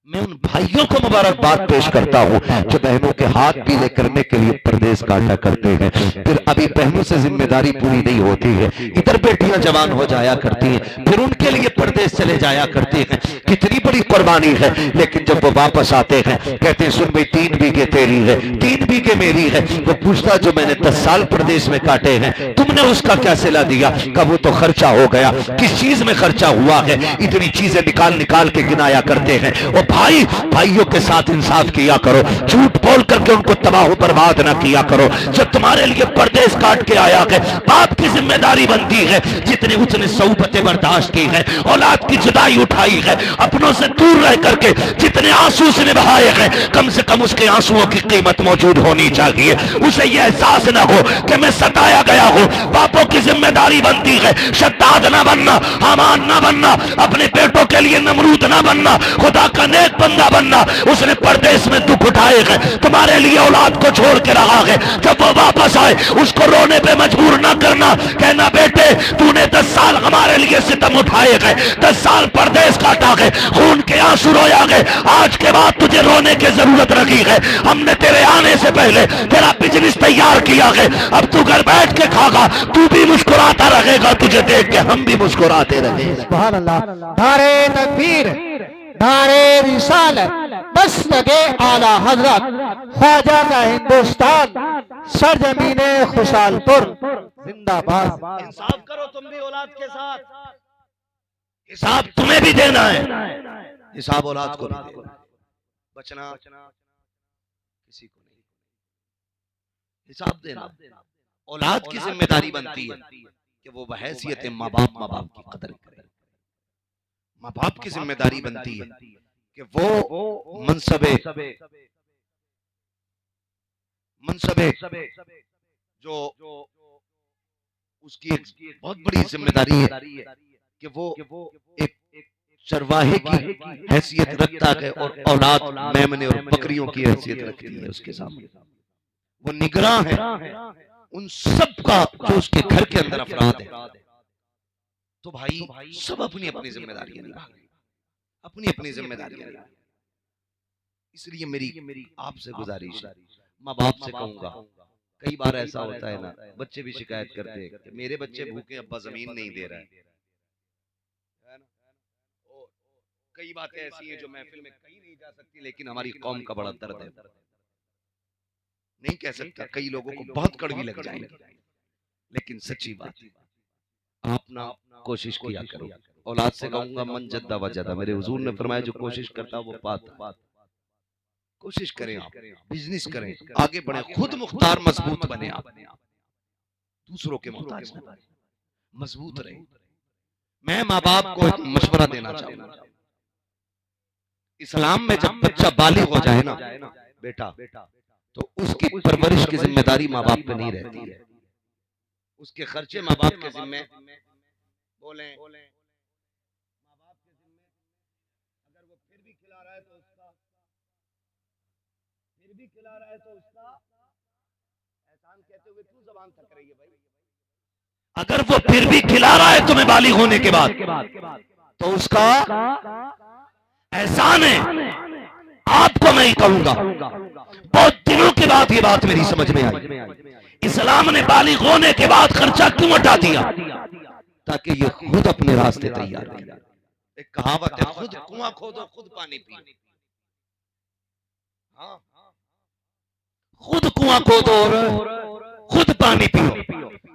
मैं उन भाइयों को मुबारकबाद पेश करता हूँ जो बहनों के हाथ पीले करने के लिए परदेश काटा करते हैं, फिर अभी बहनों से जिम्मेदारी पूरी नहीं होती है, इधर बेटियां जवान हो जाया करती हैं, फिर उनके लिए परदेश चले जाया करती हैं। कितनी बड़ी कुर्बानी है, लेकिन जब वो वापस आते हैं कहते हैं सुन भाई 3 बीघे तेरी है, 3 बीघे मेरी है। वो पूछता जो मैंने 10 साल प्रदेश में काटे हैं तुमने उसका क्या सिला दिया? कब वो तो खर्चा हो गया। किस चीज में खर्चा हुआ है? इतनी चीजें निकाल निकाल के गिनाया करते हैं। वो भाई भाइयों के साथ इंसाफ किया करो, झूठ बोल करके उनको तबाह बर्बाद ना किया करो। जब तुम्हारे लिए परदेश काट के आया है, बाप की जिम्मेदारी बनती है, जितने उसने सौबतें बर्दाश्त की है, औलाद की जुदाई उठाई है, अपनों से दूर रह करके जितने आंसू उसने बहाए हैं, कम से कम उसके आंसुओं की कीमत मौजूद होनी चाहिए। उसे यह एहसास न हो कि मैं सताया गया हूं। बापों की जिम्मेदारी बनती है शद्दाद ना बनना, हामान ना बनना, अपने बेटों के लिए नमरूद ना बनना, खुदा का नेक बंदा बनना। उसने परदेश में दुख उठाए हैं, तुम्हारे लिए औलाद को छोड़ के रहा है। जब वो वापस आए उसको रोने पे मजबूर ना करना, कहना बेटे तूने 10 साल हमारे लिए सितम उठाए गए, 10 साल परदेश काटा गए, खून के आंसू रोया गए, आज के बाद तुझे रोने की जरूरत रखी है। हमने तेरे आने से पहले तेरा बिजनेस तैयार किया है, अब तू घर बैठ के खागा, तू भी मुस्कुराता रहेगा, तुझे देख के हम भी मुस्कुराते रहेंगे। सुभान अल्लाह। नारे तकबीर, नारे रिसालत, मसलके आला हजरत, ख्वाजा का हिंदुस्तान, सरजमीने खुशालपुर जिंदाबाद। इंसाफ करो तुम भी औलाद के साथ, हिसाब तुम्हें भी देना है, हिसाब औलाद को भी देना। बचना किसी को नहीं, हिसाब देना औलाद की जिम्मेदारी बनती है कि वो बहैसियत माँ बाप की कदर करे। माँ बाप की जिम्मेदारी बनती है कि वो मनसबे जो उसकी एक बहुत बड़ी जिम्मेदारी है कि वो एक चरवाहे की हैसियत रखता है और औलाद मेमने और बकरियों की हैसियत रखती है उसके सामने। वो निगरान है उन सब का जो उसके घर के अंदर अफराद है। तो भाई सब अपनी अपनी जिम्मेदारियां निभा, अपनी अपनी जिम्मेदारियां निभा। इसलिए मेरी आपसे गुजारिश है, माँ बाप से कहूंगा, कई बार ऐसा होता है ना, बच्चे भी शिकायत करते हैं कि मेरे बच्चे भूखे, अब्बा जमीन नहीं दे रहा है ना। और कई बातें ऐसी हैं जो महफिल में कही नहीं जा सकती, लेकिन हमारी कौम का बड़ा दर्द है, नहीं कह सकता, कई लोगों को बहुत कड़वी लग जाएगी, लेकिन सच्ची बात, आप ना कोशिश किया करो। औलाद से कहूंगा मन जद्दा वजदा, मेरे हुजूर ने फरमाया जो कोशिश करता वो पाता। कोशिश करें, आप बिजनेस करें, आगे बढ़े, खुद मुख्तार मजबूत बने, आप दूसरों के मोहताज न बने, मजबूत रहे। मैं माँ बाप को एक मशवरा देना चाहूंगा, इस्लाम में जब बच्चा बालिग हो जाए ना बेटा, तो उसकी परवरिश की जिम्मेदारी माँ बाप पे नहीं रहती है, उसके खर्चे माँ बाप के जिम्मे, बोले माँ बाप के जिम्मे। अगर वो फिर भी खिला रहा है तो उसका, फिर भी खिला रहा है तो उसका एहसान कहते हुए क्यों जबान थक रही है भाई? अगर वो फिर भी खिला रहा है तुम्हें बालिग होने के बाद, तो उसका एहसान है। आपको मैं ही कहूंगा, बहुत दिनों के बाद ये बात मेरी समझ में आई, इस्लाम ने बालिग होने के बाद खर्चा क्यों हटा दिया? ताकि ये खुद अपने रास्ते तैयार करें। एक कहावत है, खुद कुआं खोदो खुद पानी पी। हाँ, खुद कुआं खोदो और खुद पानी पियो।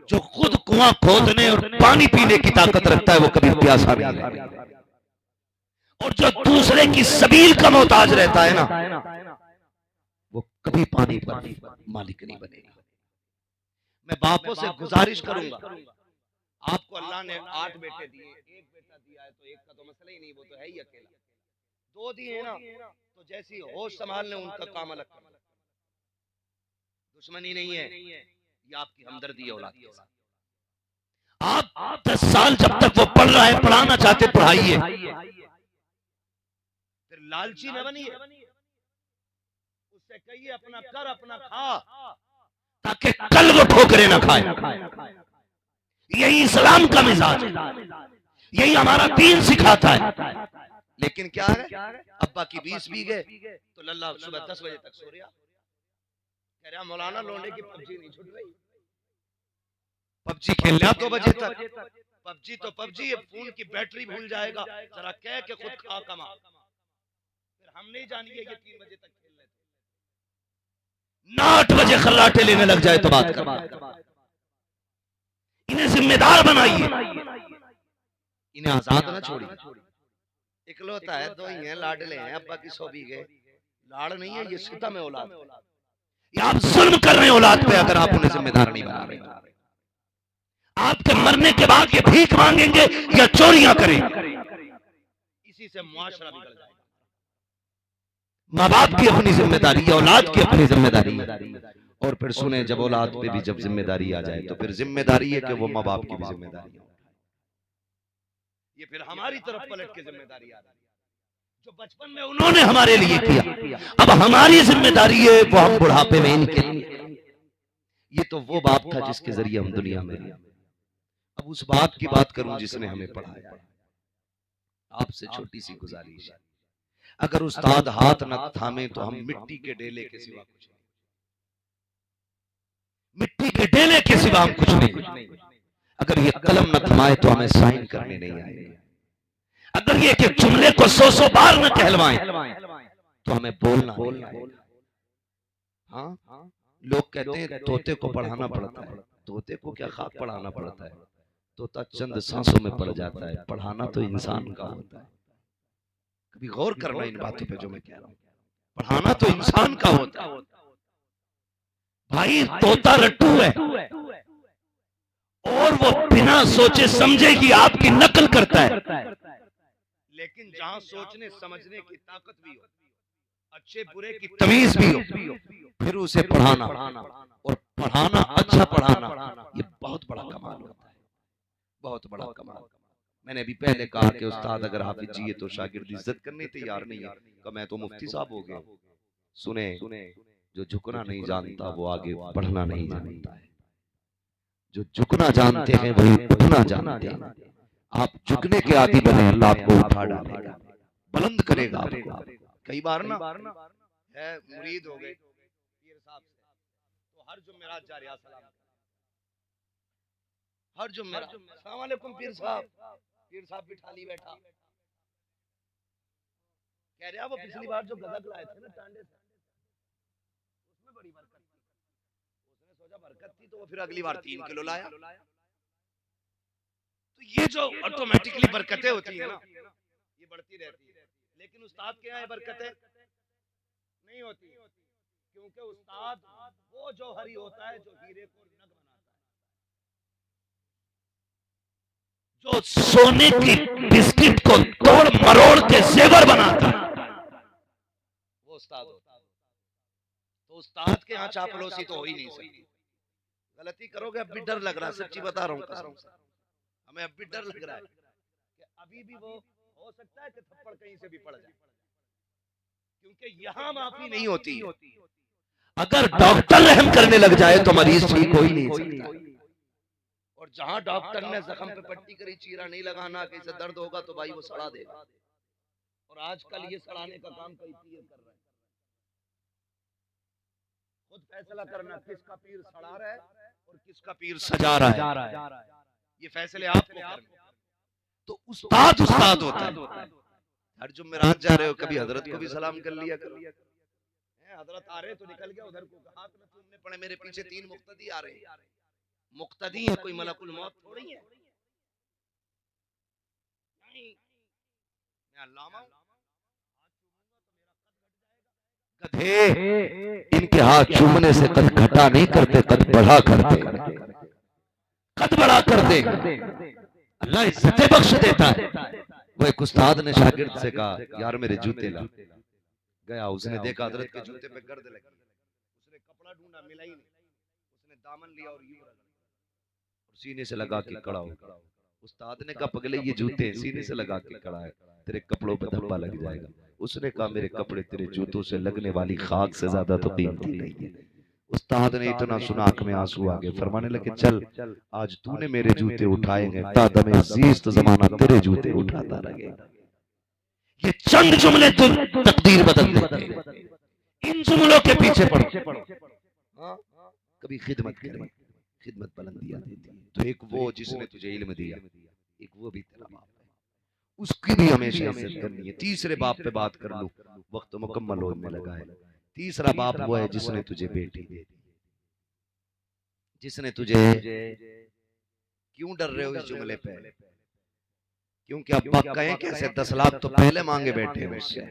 जो खुद कुआं खोदने और पानी पीने की ताकत रखता है वो कभी प्यासा नहीं रहेगा, और जो दूसरे की सबील का मोहताज रहता है ना, वो कभी पानी पर मालिक नहीं बनेगा। मैं बापों से गुजारिश करूंगा, आपको अल्लाह ने 8 बेटे दिए, एक बेटा दिया है तो एक का तो मसला ही नहीं, वो तो है ही अकेला। 2 दिए हैं ना, तो जैसी होश संभालने उनका काम अलग करना। दुश्मनी नहीं है, ये आपकी हमदर्दी है औलाद के साथ। आप 10 साल जब तक वो पढ़ रहा है, पढ़ाना चाहते पढ़ाइए, फिर लालची न बनिए, उससे कहिए अपना कर अपना खा, ताकि कल वो ठोकरे ना खाए। यही इस्लाम का मिजाज है, यही हमारा दीन सिखाता है। लेकिन क्या है, अब्बा की 20 बीघे तो लल्ला सुबह 10 बजे तक सो रहा, कह रहा मौलाना लौंडे की पबजी नहीं छूट रही, पबजी खेलना 2 बजे तक, पबजी तो पबजी, फोन की बैटरी भूल जाएगा, जरा कह के खुद खा कमा, फिर हम नहीं जानिए ये 3 बजे तक खेल लेते, 8 बजे खर्राटे लेने लग जाए तो बात कर। इन्हें जिम्मेदार बनाइए, इन्हें आजाद ना छोड़िए। इकलौता है, 2 ही हैं, लाडले हैं, अब्बा की 100 बीघे, लाड़ नहीं है, ये सितम है औलाद। ये आप जुल्म कर रहे हैं औलाद पे अगर आप उन्हें जिम्मेदार नहीं बना रहे। आपके मरने के बाद ये भीख मांगेंगे या चोरियां करेंगे, इसी से मुआशरा बिगड़ जाएगा। माँ बाप की अपनी जिम्मेदारी है, औलाद की अपनी जिम्मेदारी है। और फिर सुने, जब औलाद पे भी जब जिम्मेदारी आ जाए तो फिर जिम्मेदारी है कि वो माँ बाप की भी जिम्मेदारी है, ये फिर हमारी तरफ पलट के जिम्मेदारी आ रही है जो बचपन में उन्होंने हमारे लिए किया, अब हमारी जिम्मेदारी है वो हम बुढ़ापे में इनके लिए। ये तो वो बाप था जिसके जरिए हम दुनिया में आए। अब उस बाप की बात करूं जिसने हमें पढ़ाया। आपसे छोटी सी गुजारिश है, अगर उस्ताद हाथ न थामे तो हम मिट्टी के डेले के सिवा कुछ नहीं, मिट्टी के डेले के सिवा हम कुछ नहीं। अगर ये कलम न थमाए तो हमें साइन करने नहीं आएंगे, अगर ये कि जुमले को 100 बार न कहलवाएं तो हमें बोलना नहीं आएगा। हाँ, लोग कहते हैं तोते को पढ़ाना पड़ता है, तोते को क्या खाक पढ़ाना पड़ता है, तोता चंद सांसों में पड़ जाता है, पढ़ाना तो इंसान का होता है। कभी गौर करना इन बातों पे जो मैं कह रहा हूं, पढ़ाना तो इंसान का होता है। भाई तोता रट्टू है और वो बिना सोचे समझे कि आपकी नकल करता है, लेकिन जहां सोचने समझने की ताकत भी हो, अच्छे बुरे की तमीज भी हो, फिर उसे पढ़ाना और पढ़ाना, अच्छा पढ़ाना, ये बहुत बड़ा कमाल होता है, बहुत बड़ा कमाल। मैंने अभी पहले कहा कि उस्ताद अगर हाफिज जी है तो शागिर्द इज्जत करने तैयार नहीं है, तो मैं तो मुफ्ती साहब हो गया। सुने, जो झुकना नहीं जानता वो आगे बढ़ना नहीं जानता है, जो झुकना जानते हैं वही उठना जानते हैं। आप झुकने के आदी बने, अल्लाह आपको उठा डालेगा, बुलंद करेगा आपको। कई बार ना है मुरीद हो गए पीर साहब से, तो हर जुमेरात जा रहा सलाम, हर जुमेरात अस्सलाम वालेकुम पीर साहब बिठा ली बैठा, कह रहा वो पिछली बार जो गदक लाए थे ना टांडे से, उसमें बड़ी बरकत थी, उसने सोचा बरकत थी तो वो फिर अगली बार 3 किलो लाया। तो ये जो ऑटोमेटिकली बरकतें होती है ना, ये बढ़ती रहती है, लेकिन उस्ताद के यहाँ बरकतें नहीं होती, क्योंकि उस्ताद वो जौहरी होता है जो हीरे को नग बनाता है, जो सोने की बिस्किट को तोड़ मरोड़ के जेवर बनाता है, वो उस्ताद होता है। तो उस्ताद के यहाँ चापलूसी तो हो ही नहीं सकती, गलती करोगे अब भी डर लग रहा है, सच्ची बता रहा हूँ कसम से, हमें अब भी डर लग रहा है कि अभी भी वो हो सकता है कि थप्पड़ कहीं से भी पड़ जाए, क्योंकि यहाँ माफी नहीं होती। अगर डॉक्टर रहम करने लग जाए तो मरीज ठीक हो ही नहीं सकता। और जहां डॉक्टर ने जख्म पे पट्टी करी, चीरा नहीं लगाना, कहीं से दर्द होगा तो भाई वो सड़ा देगा, और आजकल ये सड़ाने का काम कई पीर कर रहे हैं। खुद फैसला करना किसका पीर सड़ा रहा है और किसका पीर सजा रहा है, ये फैसले आपको करने। तो उस्ताद होता है। हर जुमेरात जा रहे हो, कभी हजरत को भी सलाम कर लिया करो, हजरत आ रहे तो निकल गया उधर को, हाथ में तुमने पड़े, मेरे पीछे 3 मुक्तदी आ रहे हैं, मुक्तदी है, कोई मलकुल मौत थोड़ी है, नहीं मैं अल्लामा हूं, गधे इनके हाथ चूमने से कद घटा नहीं करते, कद बढ़ा करते, कद बढ़ा करते। अल्लाह इज्जतें बख्श देता है। वो एक उस्ताद ने शागिर्द से कहा यार मेरे जूते ला, गया, उसने देखा हजरत के जूते पे गर्द लगी, उसने कपड़ा ढूंढा, मिला ही नहीं, उसने दामन लिया और यूं और सीने से लगा के खड़ा हो। उस्ताद ने कहा पगले ये जूते सीने से लगा के खड़ा है, तेरे कपड़ों पे धब्बा लग जाएगा। उसने कहा मेरे कपड़े तेरे जूतों से लगने वाली खाक से ज्यादा तो कीमती नहीं है। उस्ताद ने इतना सुना, आंख में आंसू आ गए, फरमाने लगे चल आज तूने मेरे जूते उठाएंगे, तादमे जीस्त जमाना तेरे जूते उठाता रहेगा। ये चंद जुमले तो तकदीर बदल देते। इन जुमलों के पीछे पड़ो। कभी खिदमत करें, खिदमत बुलंदियां देती है। तो एक वो जिसने तुझे इल्म दिया, एक वो भी तेरा बाप है, उसकी भी हमेशा इज्जत करनी है। तीसरे बाप पे बात कर लूं, वक्त मुकम्मल होने लगा है। तीसरा बाप वो है जिसने तुझे बेटी दे दी, जिसने तुझे, क्यों डर रहे हो इस जुमले पे, क्योंकि अब्बा कहें कैसे 10 लाख तो पहले मांगे बैठे हैं उससे,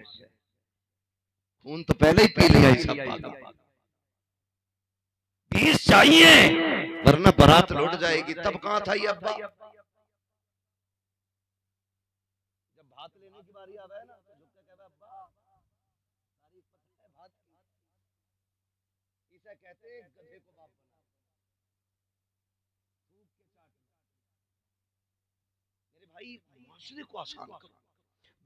खून तो पहले ही पी लिया इस अब्बा का, 20 चाहिए वरना बारात लौट जाएगी। तब कहां था ये अब्बा? जब भात लेने की बारी आवे ना तो झुक के कहता अब्बा तारीफ पता है भात की, इसे कहते हैं गधे को बाप बना, धूप के चाट। मेरे भाई माशरे को आसान करो,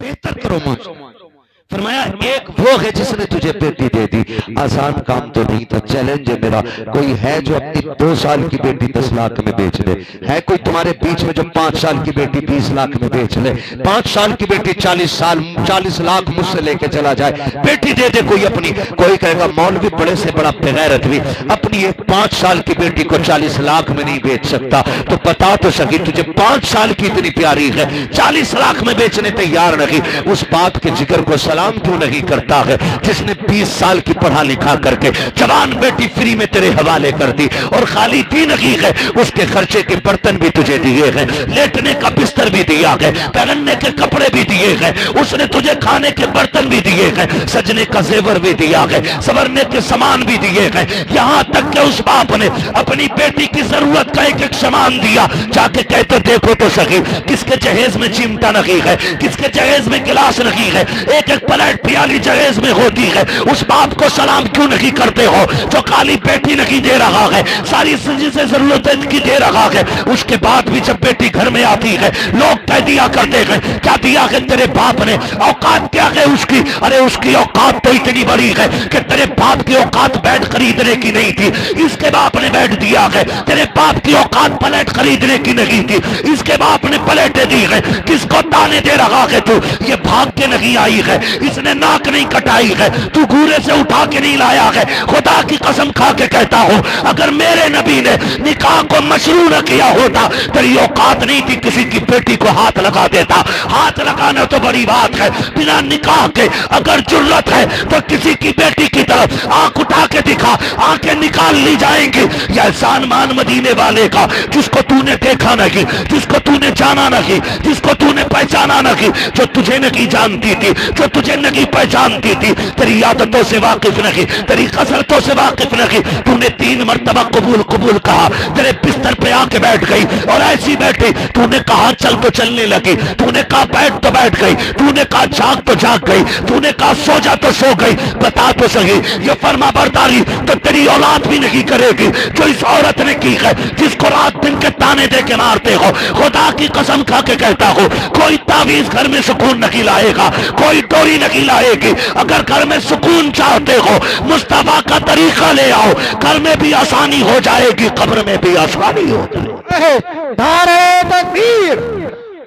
बेहतर करो माशरा। फरमाया एक वो है जिसने तुझे बेटी दे दी। आसान काम तो नहीं था, चैलेंज है मेरा। कोई है जो अपनी 2 साल की बेटी 10 लाख में बेच दे? है कोई तुम्हारे बीच में जो 5 साल की बेटी 20 लाख में बेच ले? 5 साल की बेटी 40 लाख मुझसे लेके चला जाए, बेटी दे दे कोई अपनी। कोई कहेगा मौलवी बड़े से बड़ा बेगैरत भी अपनी एक 5 साल की बेटी को 40 लाख में नहीं बेच सकता। तो बता तो सकी तुझे 5 साल की इतनी प्यारी है, 40 लाख में बेचने तैयार नहीं, उस बाप के जिक्र को सलाम क्यों नहीं करता है जिसने 20 साल की पढ़ा लिखा करके जवान बेटी फ्री में तेरे हवाले कर दी, और खाली दी नहीं है, उसके खर्चे के बर्तन भी तुझे दिए हैं, लेटने का बिस्तर भी दिया है, पहनने के कपड़े भी दिए हैं, उसने तुझे खाने के बर्तन भी दिए हैं, सजने का जेवर भी दिया है, संवरने के सामान भी दिए हैं। यहां तक कि उस बाप ने अपनी बेटी की जरूरत का एक सामान दिया। जाके कहते देखो तो सही किसके जहेज में चिमटा नहीं है, किसके जहेज में गिलास नहीं है, एक एक प्लेट प्याली जहेज में होती है। उस बाप को सलाम क्यों नहीं करते हो जो खाली बेटी नहीं दे रहा है, सारी से जरूरत की दे रहा है, उसके बाद भी जब बेटी घर में आती है लोग कह दिया करते हैं क्या दिया है तेरे बाप ने, औकात क्या है उसकी? अरे उसकी औकात तो इतनी बड़ी है कि तेरे बाप की औकात बैट खरीदने की नहीं थी, इसके बाप ने बैट दिया है। तेरे बाप की औकात प्लेट खरीदने की नहीं थी, इसके बाप ने प्लेटें दी है। किसको ताने दे रहा है तू? ये भाग के नहीं आई है, इसने नाक नहीं कटाई है, तू घूरे से उठा के नहीं लाया है। खुदा की कसम खा के कहता हूं, अगर मेरे नबी ने निकाह को मशरू न किया होता, तेरी औकात नहीं थी किसी की बेटी को हाथ लगा देता। हाथ लगाना तो बड़ी बात है, बिना निकाह के अगर जुर्रत है तो किसी की बेटी की तरफ आंख उठा के दिखा, आंखें निकाल ली जाएंगी। यह एहसान मान मदीने वाले का, जिसको तूने देखा नहीं, जिसको तूने जाना नहीं, जिसको तूने पहचाना नहीं, जो तुझे नहीं जानती थी, जो तुझे नहीं पहचानती थी, तेरी आदतों से वाकिफ नहीं, तेरी कसरतों से वाकिफ नहीं। तूने 3 मरतबा कबूल कबूल कहा, तेरे बिस्तर पे आके बैठ गई और ऐसी बैठी, तूने कहा चल तो चलने लगी, तूने कहा बैठ तो बैठ गई, तूने कहा जाग तो जाग गई, तूने कहा सो जा तो सो गई। बता तो सही, ये फर्मा बरदारी तो तेरी औलाद भी नहीं करेगी जो इस औरत ने की है, जिसको रात दिन के ताने दे के मारते हो। खुदा की कसम खा के कहता हो, कोई तावीज घर में सुकून नहीं लाएगा, कोई डोरी नहीं लाएगी। अगर घर में सुकून चाहते हो, मुस्तफा का तरीका ले आओ, घर में भी आसानी हो जाएगी, कब्र में भी आसानी हो जाएगी। नारे तकबीर,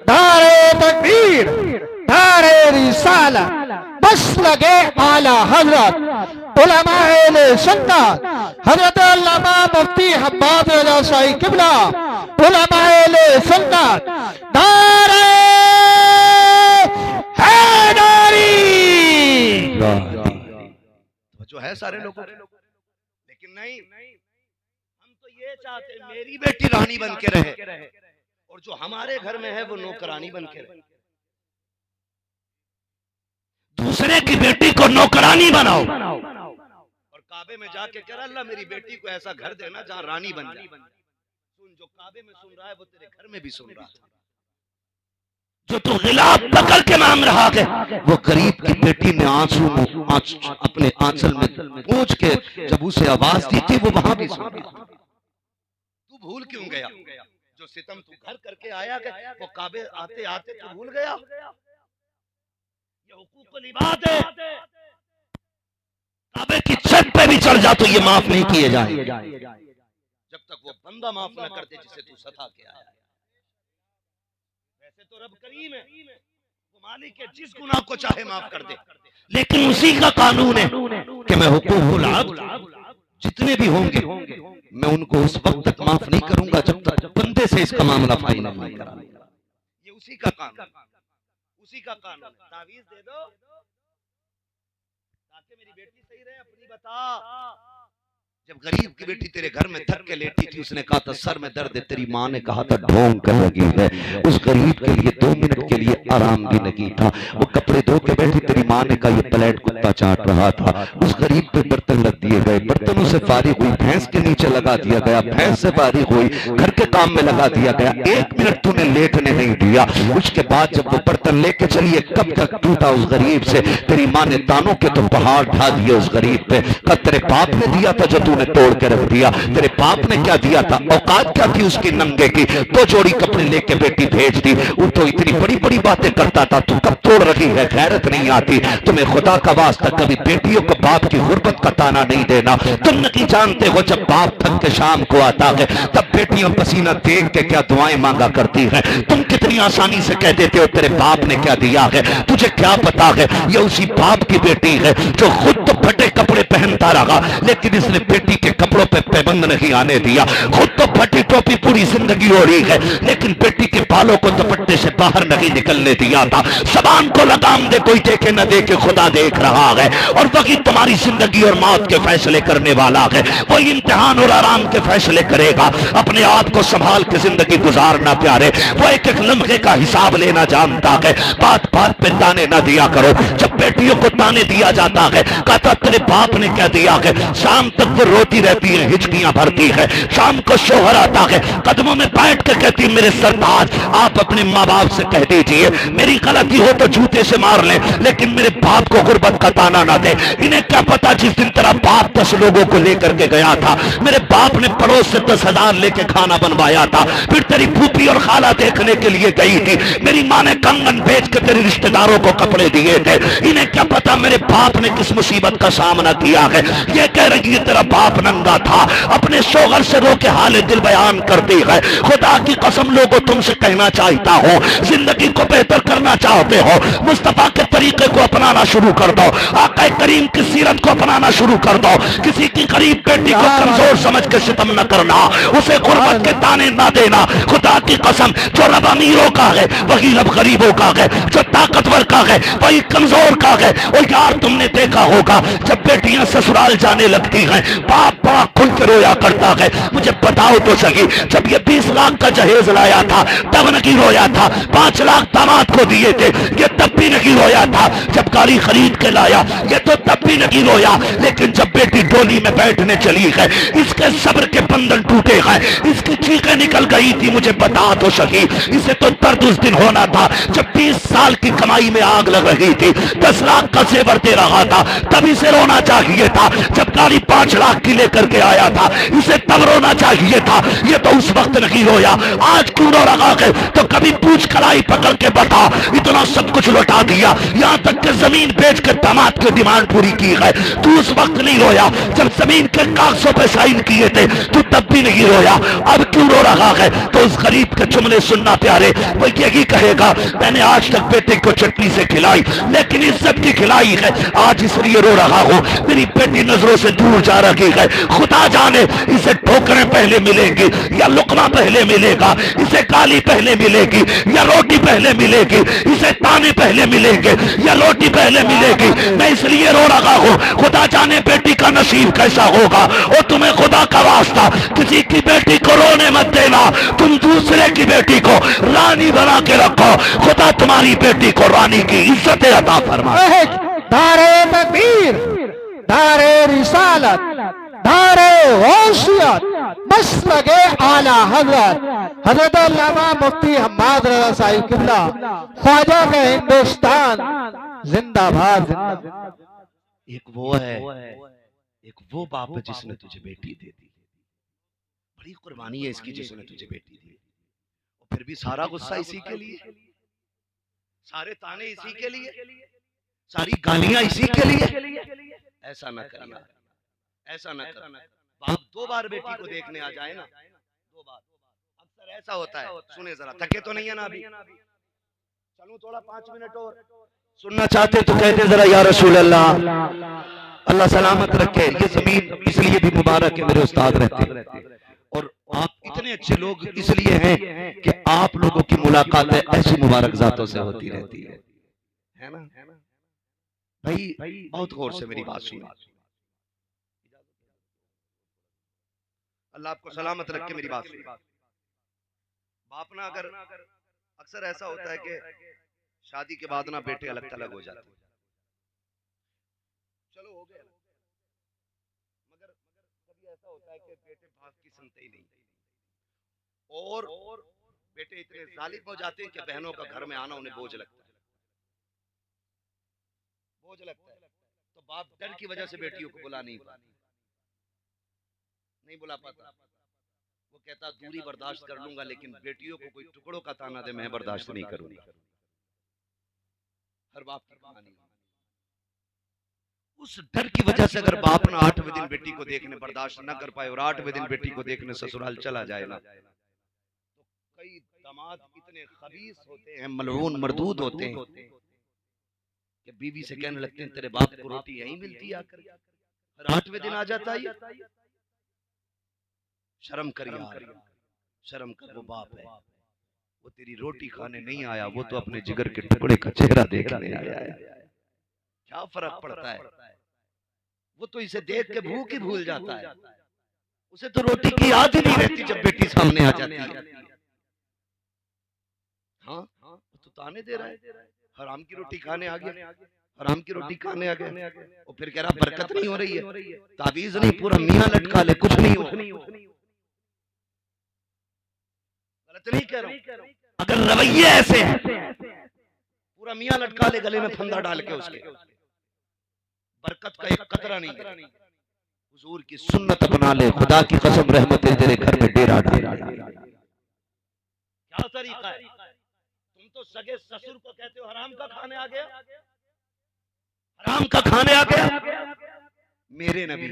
नारे तकबीर, नारे रिसाला, बस लगे आला हजरत उलमाए सुन्नत हजरत अल्लामा मुफ्ती हब्बाब रज़ा शाही किबला उलमाए सुन्नत। नारे हैदरी जो है सारे लोगों, लेकिन नहीं, हम तो ये चाहते मेरी बेटी रानी बन के रहे और जो हमारे घर में है वो नौकरानी बन के रहे। दूसरे की बेटी को नौकरानी बनाओ और काबे में जाके कह रहा अल्लाह मेरी बेटी को ऐसा घर देना जहां रानी बन जाए। सुन, जो काबे में सुन रहा है वो तेरे घर में भी सुन रहा था। जो तू गिलाफ पकड़ के मांग रहा है, वो गरीब की बेटी ने आंसू अपने आंचल में पहुंच के जब उसे आवाज दी थी वो वहां भी सुन रहा था। तू भूल क्यों गया जो सितम तू घर करके आया गया, वो काबे आते आते तू भूल गया। हुकूकुल इबाद है, काबे की छत पे भी चढ़ जा तो ये माफ नहीं किए जाए जब तक वो बंदा माफ न कर दे जिसे तू सता के आया है। वैसे तो रब करीम है, वो मालिक है, जिस गुनाह को चाहे माफ कर दे, लेकिन उसी का कानून है कि मैं हुकूकुल अब्द जितने भी होंगे मैं उनको उस वक्त तक माफ नहीं करूंगा जब तक बंदे से इसका मामला फाइनल नहीं करा। ये उसी का कानून, उसी का कानून। तावीज दे दो ताकि मेरी बेटी सही रहे, अपनी बता। जब गरीब की बेटी तेरे घर में थक के लेटी थी, उसने कहा था सर में दर्द है, तेरी माँ ने कहा था ढोंग कर लगी है। उस गरीब के लिए 2 मिनट के लिए आराम भी नहीं था। वो कपड़े धो के बैठी, तेरी माँ ने कहा ये प्लेट कुत्ता चाट रहा था। उस गरीब पे बर्तन लग दिए गए, बर्तनों से फारिग हुई, भैंस के नीचे लगा दिया गया, भैंस से फारिग हुई, घर के काम में लगा दिया गया। 1 मिनट तूने लेटने नहीं दिया। उसके बाद जब वो बर्तन लेके चलिए, कब तक टूटा उस गरीब से। तेरी माँ ने तानों के तो पहाड़ ढा दिए उस गरीब पे। कब तेरे बाप ने दिया था जो तूने तोड़ के रख दिया। तेरे बाप ने क्या दिया था, औकात क्या थी उसकी नंगे की, 2 जोड़ी कपड़े लेके बेटी भेज दी। वो तो इतनी बड़ी बड़ी बातें करता था, तू कब तोड़ रही है, गैरत नहीं आती तुम्हें। खुदा का वास्ता कभी बेटियों को बाप की गुर्बत का ताना नहीं देना। तुम नहीं जानते हो जब बाप थक के शाम को आता है तब बेटियां पसीना देख के क्या दुआएं मांगा करती है। तुम कितनी आसानी से कह देते हो तेरे बाप ने क्या दिया है, तुझे क्या पता है। ये उसी बाप की बेटी है जो खुद तो फटे कपड़े पहनता रहा, लेकिन इसने बेटी के कपड़ों पे पाबंद नहीं आने दिया। खुद तो फटी टोपी पूरी जिंदगी ओढ़ी है, लेकिन बेटी के बालों को दुपट्टे से बाहर नहीं निकलने दिया था। जबान को लगाम दे, कोई देखे न देखे, खुदा देख रहा है। और वही तुम्हारी जिंदगी और मौत के फैसले करने वाला है। वही इम्तिहान और आराम के फैसले करेगा। अपने आप को संभाल के जिंदगी गुजारना प्यारे, वो एक एक लम्हे का हिसाब लेना जानता है। बात बात पे ताने न दिया करो। जब बेटियों को ताने दिया जाता है, कहता तेरे बाप ने क्या दिया है, शाम तक वो रोती रहती है, हिचकियां भरती है। शाम को शोहर आता है, कदमों में बैठ के कहती मेरे सरताज आप अपने माँ बाप से कह दीजिए मेरी गलती हो तो जूते से मार ले, लेकिन मेरे बाप को गुर्बत का ताना ना दे। इन्हें क्या पता जिस दिन तेरा बाप 10 लोगों को लेकर के गया था, मेरे बाप ने पड़ोस से 10,000 लेके खाना बनवाया था। फिर तेरी फूफी और खाला देखने के लिए गई थी, मेरी माँ ने कंगन बेच के तेरे रिश्तेदारों को कपड़े दिए थे। इन्हें क्या पता मेरे बाप ने किस मुसीबत का सामना किया है। ये कह रही है तेरा बाप बाप नंगा था, अपने शोहर से रो के हाल दिल बयान करती है। खुदा की कसम लोगों तुमसे कहना चाहता हूँ, जिंदगी को बेहतर करना चाहते हो, मुस्तफा के तरीके को अपनाना शुरू कर दो, आका करीम की सीरत को अपनाना शुरू कर दो। किसी की गरीब बेटी को कमजोर समझ के सितम न करना, उसे गुर्बत के ताने ना देना। खुदा की कसम, जो रब अमीरों का है वही रब गरीबों का है, जो ताकतवर का है वही कमजोर का है। और यार तुमने देखा होगा जब बेटियां ससुराल जाने लगती हैं, बाप बड़ा खुल के रोया करता है। मुझे बताओ तो सही, जब ये 20 लाख का जहेज लाया था तब नहीं रोया था, 5 लाख दामाद को दिए थे ये तब भी नहीं रोया था, जब गाड़ी खरीद के लाया ये तो तब भी नहीं रोया, लेकिन जब बेटी डोली में बैठने चली है इसके सब्र के बंधन टूटे हैं, इसकी चीखें निकल गई थी। मुझे बता तो सही, इसे तो दर्द उस दिन होना था जब 20 साल की कमाई में आग लग रही थी, 10 लाख का सेवर दे रहा था, तब इसे रोना चाहिए था। जब गाड़ी 5 लाख की लेकर के आया था इसे तब रोना चाहिए था, ये तो उस वक्त नहीं रोया। आज क्यों रो रहा है? तो कभी पूछ कलाई पकड़ के बता, इतना सब कुछ लौटा दिया, यहाँ तक कि जमीन बेच के दामाद की डिमांड पूरी की है, तू उस वक्त नहीं रोया। जब जमीन के कागजों पे साइन किए थे तू तब भी नहीं रोया, अब क्यों रो रहा है? तो उस गरीब के जुमले सुनना प्यारे, वो यही कहेगा मैंने आज तक बेटे को चटनी से खिलाई लेकिन इज्जत की खिलाई है, आज इसलिए रो रहा हूं, मेरी बेटी नजरों से दूर जा रही है। खुदा जाने इसे ठोकरें पहले मिलेंगी या लुकमा पहले मिलेगा, इसे गाली पहले मिलेगी या रोटी पहले मिलेगी, इसे ताने पहले मिलेंगे या रोटी पहले मिलेगी। मैं इसलिए रो रहा हूं, खुदा जाने बेटी का नसीब कैसा होगा। और तुम्हें खुदा का वास्ता किसी की बेटी को रोने मत देना, तुम दूसरे की बेटी को रानी बना के रखो, खुदा तुम्हारी बेटी को रानी की इज्जत अता फरमाए। दारे तकबीर, दारे रिसालत, दारे गौसियत, मसलके आला हजरत हजरत अल्लामा मुफ्ती हम्माद रज़ा साहिब किबला ख्वाजा का हिंदुस्तान जिंदाबाद जिंदाबाद। एक वो है, एक वो बाप है जिसने तुझे बेटी दे दी, बड़ी कुर्बानी है इसकी जिसने तुझे बेटी दी, और फिर भी सारा गुस्सा इसी के लिए, सारे ताने इसी के लिए, सारी गालियां इसी के लिए। ऐसा ना कर यार, ऐसा ना कर। बाप 2 बार बेटी को देखने आ जाए ना, 2 बार, अक्सर ऐसा होता है। सुने जरा, थके तो नहीं है ना अभी? चलूं थोड़ा 5 मिनट और सुनना चाहते तो कहते जरा या रसूल अल्लाह, अल्लाह सलामत रखे। ये जमीन इसलिए भी मुबारक है, मेरे उस्ताद रहते, और आप इतने अच्छे लोग इसलिए हैं कि आप लोगों की मुलाकातें ऐसी मुबारक जातों से होती रहती है ना भाई? बहुत गौर से मेरी बात सुनो, अल्लाह आपको सलामत रखे, मेरी बात सुनो। बाप ना अगर, अक्सर ऐसा होता है कि शादी के बाद ना बेटे अलग थलग हो जाते हैं, चलो हो गए, मगर कभी ऐसा होता है कि बेटे बाप की सुनते ही नहीं, और बेटे इतने जालिम हो जाते हैं कि बहनों का घर में आना उन्हें बोझ लगता है, बोझ लगता है। तो बाप डर की वजह से बेटियों को बुला नहीं बुला पाता। वो कहता दूरी बर्दाश्त कर लूंगा, लेकिन बेटियों को कोई टुकड़ों का ताना दे मैं बर्दाश्त नहीं करूंगा। हर बाप की कहानी, उस डर की वजह से अगर बाप ना 8वें दिन बेटी को देखने बर्दाश्त न कर पाए और 8वें दिन बेटी को देखने ससुराल चला जाए ना, तो कई दामाद इतने खबीस होते हैं, मलऊन मरदूद होते हैं कि बीवी से कहने लगते हैं तेरे बाप को रोटी यहीं मिलती है आकर, हर 8वें दिन आ जाता है। शर्म कर यार, शर्म कर। वो बाप है, वो तेरी रोटी खाने नहीं आया, वो तो अपने जिगर के टुकड़े का चेहरा देखने आया है। क्या फर्क पड़ता है? वो तो इसे देख के भूख ही भूल जाता है, उसे तो रोटी की याद ही नहीं रहती जब बेटी सामने आ जाती है। हाँ, तो ताने दे रहा है, हराम की रोटी खाने आ गया, हराम की रोटी खाने आ गया, और फिर कह रहा बरकत नहीं हो रही है, ताबीज नहीं, पूरा मियां लटका ले, कुछ नहीं हो। गलत नहीं कह रहा हूं, अगर रवैये ऐसे हैं, पूरा मियां लटका ले गले में फंदा डाल के, उसके बरकत का एक कतरा नहीं है। हुजूर की सुन्नत अपना ले, खुदा की कसम रहमतें तेरे घर में डेरा डाल। क्या तरीका है? तुम तो सगे ससुर को कहते हो हराम का खाने आ गया, हराम का खाने आ गया। मेरे नबी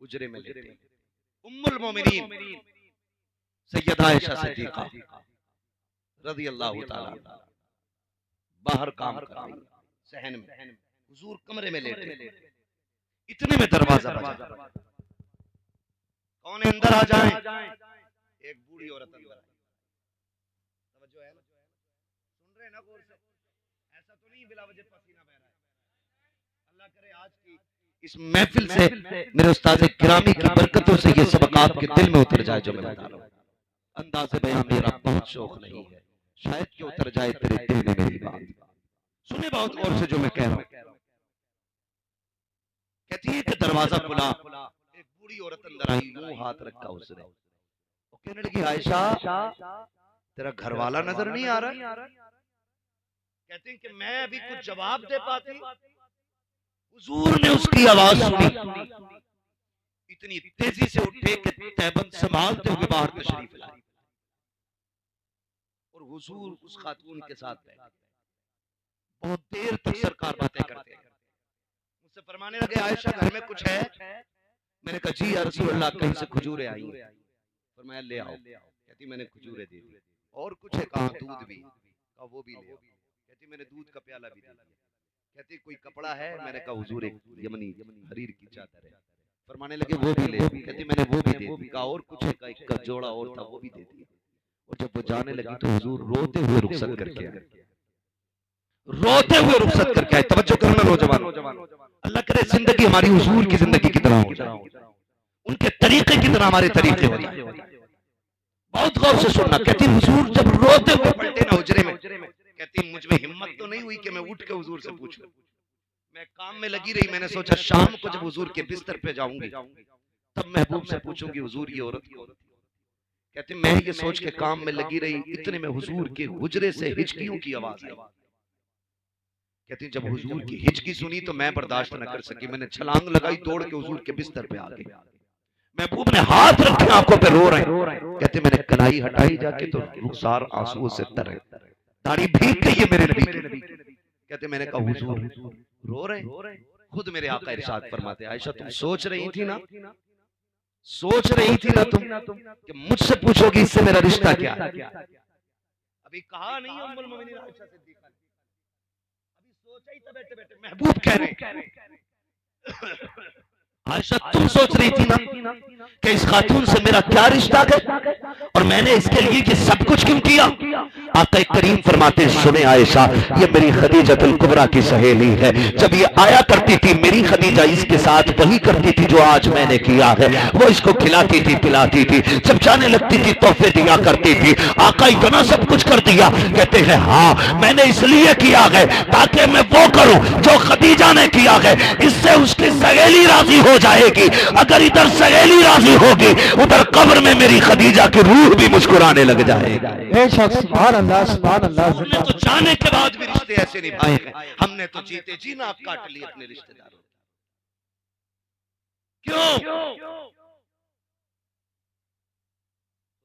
उजरे में लेटे, उम्मुल मोमिनीन सैयदा आयशा सिद्दीका रज़ी अल्लाह ताला बाहर काम कर रही सहन में, हुजूर कमरे में लेटे, इतने में दरवाजा बजा, कौन है अंदर आ जाए? एक बूढ़ी औरत अंदर आई। तवज्जो है ना, सुन रहे हैं ना गौर से? ऐसा तो नहीं बिला वजह पसीना बह रहा है। अल्लाह करे आज की इस महफिल से मेरे उस्ताद गिरामी की बरकतों से ये सबक आपके दिल में उतर जाए जो मैं बता रहा हूँ। अंदाज़े बयां मेरा बहुत शौक नहीं है, शायद कि उतर जाए तेरे दिल में मेरी बात। सुने बहुत गौर से जो मैं कह रहा हूँ। कहती है कि दरवाजा खुला, एक बूढ़ी औरत अंदर आई, यूं हाथ रखा उसने, वो कहने लगी आयशा तेरा घर वाला नजर नहीं आ रहा? कहते हैं कि मैं अभी कुछ जवाब दे पाती, हुजूर ने उसकी आवाज सुनी, इतनी तेजी से उठे कि तैबंद संभालते हुए बाहर तशरीफ लाए और हुजूर उस खातून के साथ बैठे। बहुत देर तक सरकार बातें करते हैं, मुझसे फरमाने लगे आयशा घर में कुछ है? मैंने कहा जी या रसूल अल्लाह कहीं से खजूरें आई हैं। फरमाया ले आओ। कहती मैंने खजूरें दे दी। और कुछ है? कहा दूध भी। कहा वो भी ले आओ। कहती मैंने दूध का प्याला भी दे दिया। कहती कोई कपड़ा है? मैंने कहा हुजूर एक यमनी हरीर की चादर है। फरमाने लगे वो भी ले आओ। कहती मैंने वो भी दे दी। कहा और कुछ है? का एक जोड़ा और था वो भी दे दिया। और जब वो जाने लगी तो हुजूर रोते हुए रुखसत करके आए, रोते हुए रुखसत करके आए। तवज्जो करना नौजवान, अल्लाह करे जिंदगी हमारी हुजूर की जिंदगी की तरह हो जाए, उनके तरीके की तरह हमारे तरीके हो जाए। बहुत गौर से सुनना। कहती हुजूर जब रोते हुए पलटे ना हुजरे में, कहती मुझ में हिम्मत तो नहीं हुई कि मैं उठ के हुजूर से पूछूं। मैं काम में लगी रही, मैंने सोचा शाम को जब हुजूर के बिस्तर पे जाऊंगी तब महबूब से पूछूंगी हुजूर ये औरत कौन थी। कहती मैं ये सोच के काम में लगी रही, इतने में हुजूर के हुजरे से हिचकियों की आवाज आई। कहती जब हुजूर की हिचकी सुनी तो मैं बर्दाश्त न कर सकी, मैंने छलांग लगाई, दौड़ के हुजूर के बिस्तर पे आ गई। महबूब ने हाथ रखे आंखों पे रो रहे हैं। कहते मैंने कनाई हटाई जाके तो रुखसार आंसुओं से तर है, दाढ़ी भीग गई है मेरे नबी की। कहते मैंने कहा हुजूर रो रहे? खुद मेरे आका इरशाद फरमाते आयशा तुम सोच रही थी ना, सोच रही थी ना तुम कि मुझसे पूछोगी इससे मेरा रिश्ता क्या है? अभी कहा नहीं उम्मुल मोमिनीन आयशा सिद्दीका, अभी सोचा ही था बैठे बैठे। महबूब कह रहे आयशा तुम सोच रही थी ना कि इस खातून से मेरा क्या रिश्ता है और मैंने इसके लिए ये सब कुछ क्यों किया? आका करीम फरमाते सुने आयशा ये मेरी खदीजतुल कुबरा की सहेली है, जब ये आया करती थी मेरी खदीजा इसके साथ वही करती थी जो आज मैंने किया है, वो इसको खिलाती थी पिलाती थी, जब जाने लगती थी तोहफे दिया करती थी। आका इतना सब कुछ कर दिया। कहते हैं हाँ मैंने इसलिए किया है ताकि मैं वो करूं जो खदीजा ने किया है, इससे उसकी सहेली राजी हो जाएगी। अगर इधर सहेली राजी होगी उधर कब्र में मेरी खदीजा की रूह भी मुस्कुराने लग जाएगी। हमने तो जाने के बाद भी रिश्ते ऐसे निभाए हैं, हमने तो जीते जी नाक काट ली अपने रिश्तेदारों। क्यों?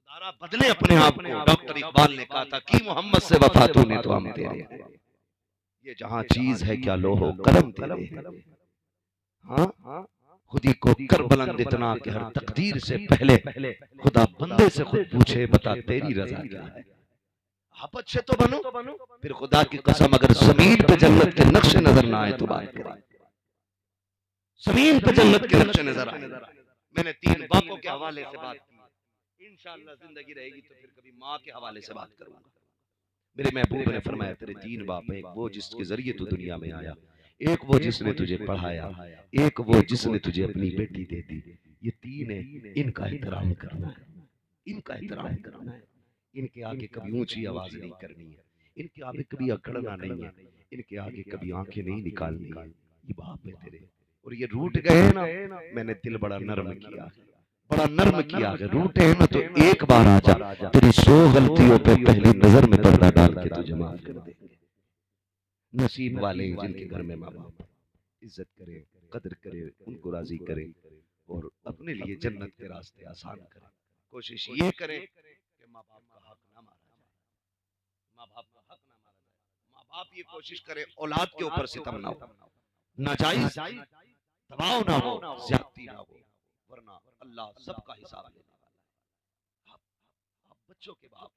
खुदारा बदले अपने आप को। डॉक्टर इकबाल ने कहा था कि मोहम्मद से वफा तूने तो हम तेरे, ये जहां चीज है क्या लोहो कलम तेरे। हाँ खुदी को कर बुलंद इतना कि हर तकदीर से पहले खुदा बंदे से खुद पूछे बता तेरी रजा क्या है। आप अच्छे तो बनो, फिर खुदा की कसम अगर जमीन पे जन्नत के नक्शे नजर ना आए तो बात करें। जमीन पे जन्नत के नक्शे नजर आए। मैंने 3 बापों के हवाले से बात की, इंशाअल्लाह जिंदगी रहेगी तो फिर कभी माँ के हवाले से बात करूंगा। मेरे महबूब ने फरमाया तेरे 3 बाप, एक वो जिसके जरिए तू दुनिया में आया, एक वो जिसने तुझे पढ़ाया, एक वो जिसने तुझे अपनी बेटी दे दी। ये 3 है, इनका एहतराम करना है, इनका एहतराम करना है। इनके आगे कभी ऊंची आवाज नहीं करनी है, इनके आगे कभी अकड़ना नहीं है, इनके आगे कभी आंखें नहीं निकालनी है। ये बाप है तेरे, और ये रूठ गए ना, मैंने दिल बड़ा नर्म किया, बड़ा नर्म किया। रूठे हैं ना तो एक बार आ जा, तेरी 100 गलतियों पे पहली नजर में पर्दा डाल के तुझे माफ कर देंगे। नसीब वाले जिनके घर में माँ बाप इज्जत करे, कदर करे, उनको राजी करे और अपने लिए जन्नत के रास्ते आसान करे। कोशिश ये करें कि माँ बाप का हक ना मारा जाए, माँ बाप का हक ना मारा जाए। माँ बाप ये कोशिश करे औलाद के ऊपर सितम ना हो, नाजायज दबाव ना हो, ज्यादती ना हो, वरना अल्लाह सबका हिसाब लेने वाला है। आप बच्चों के बाप,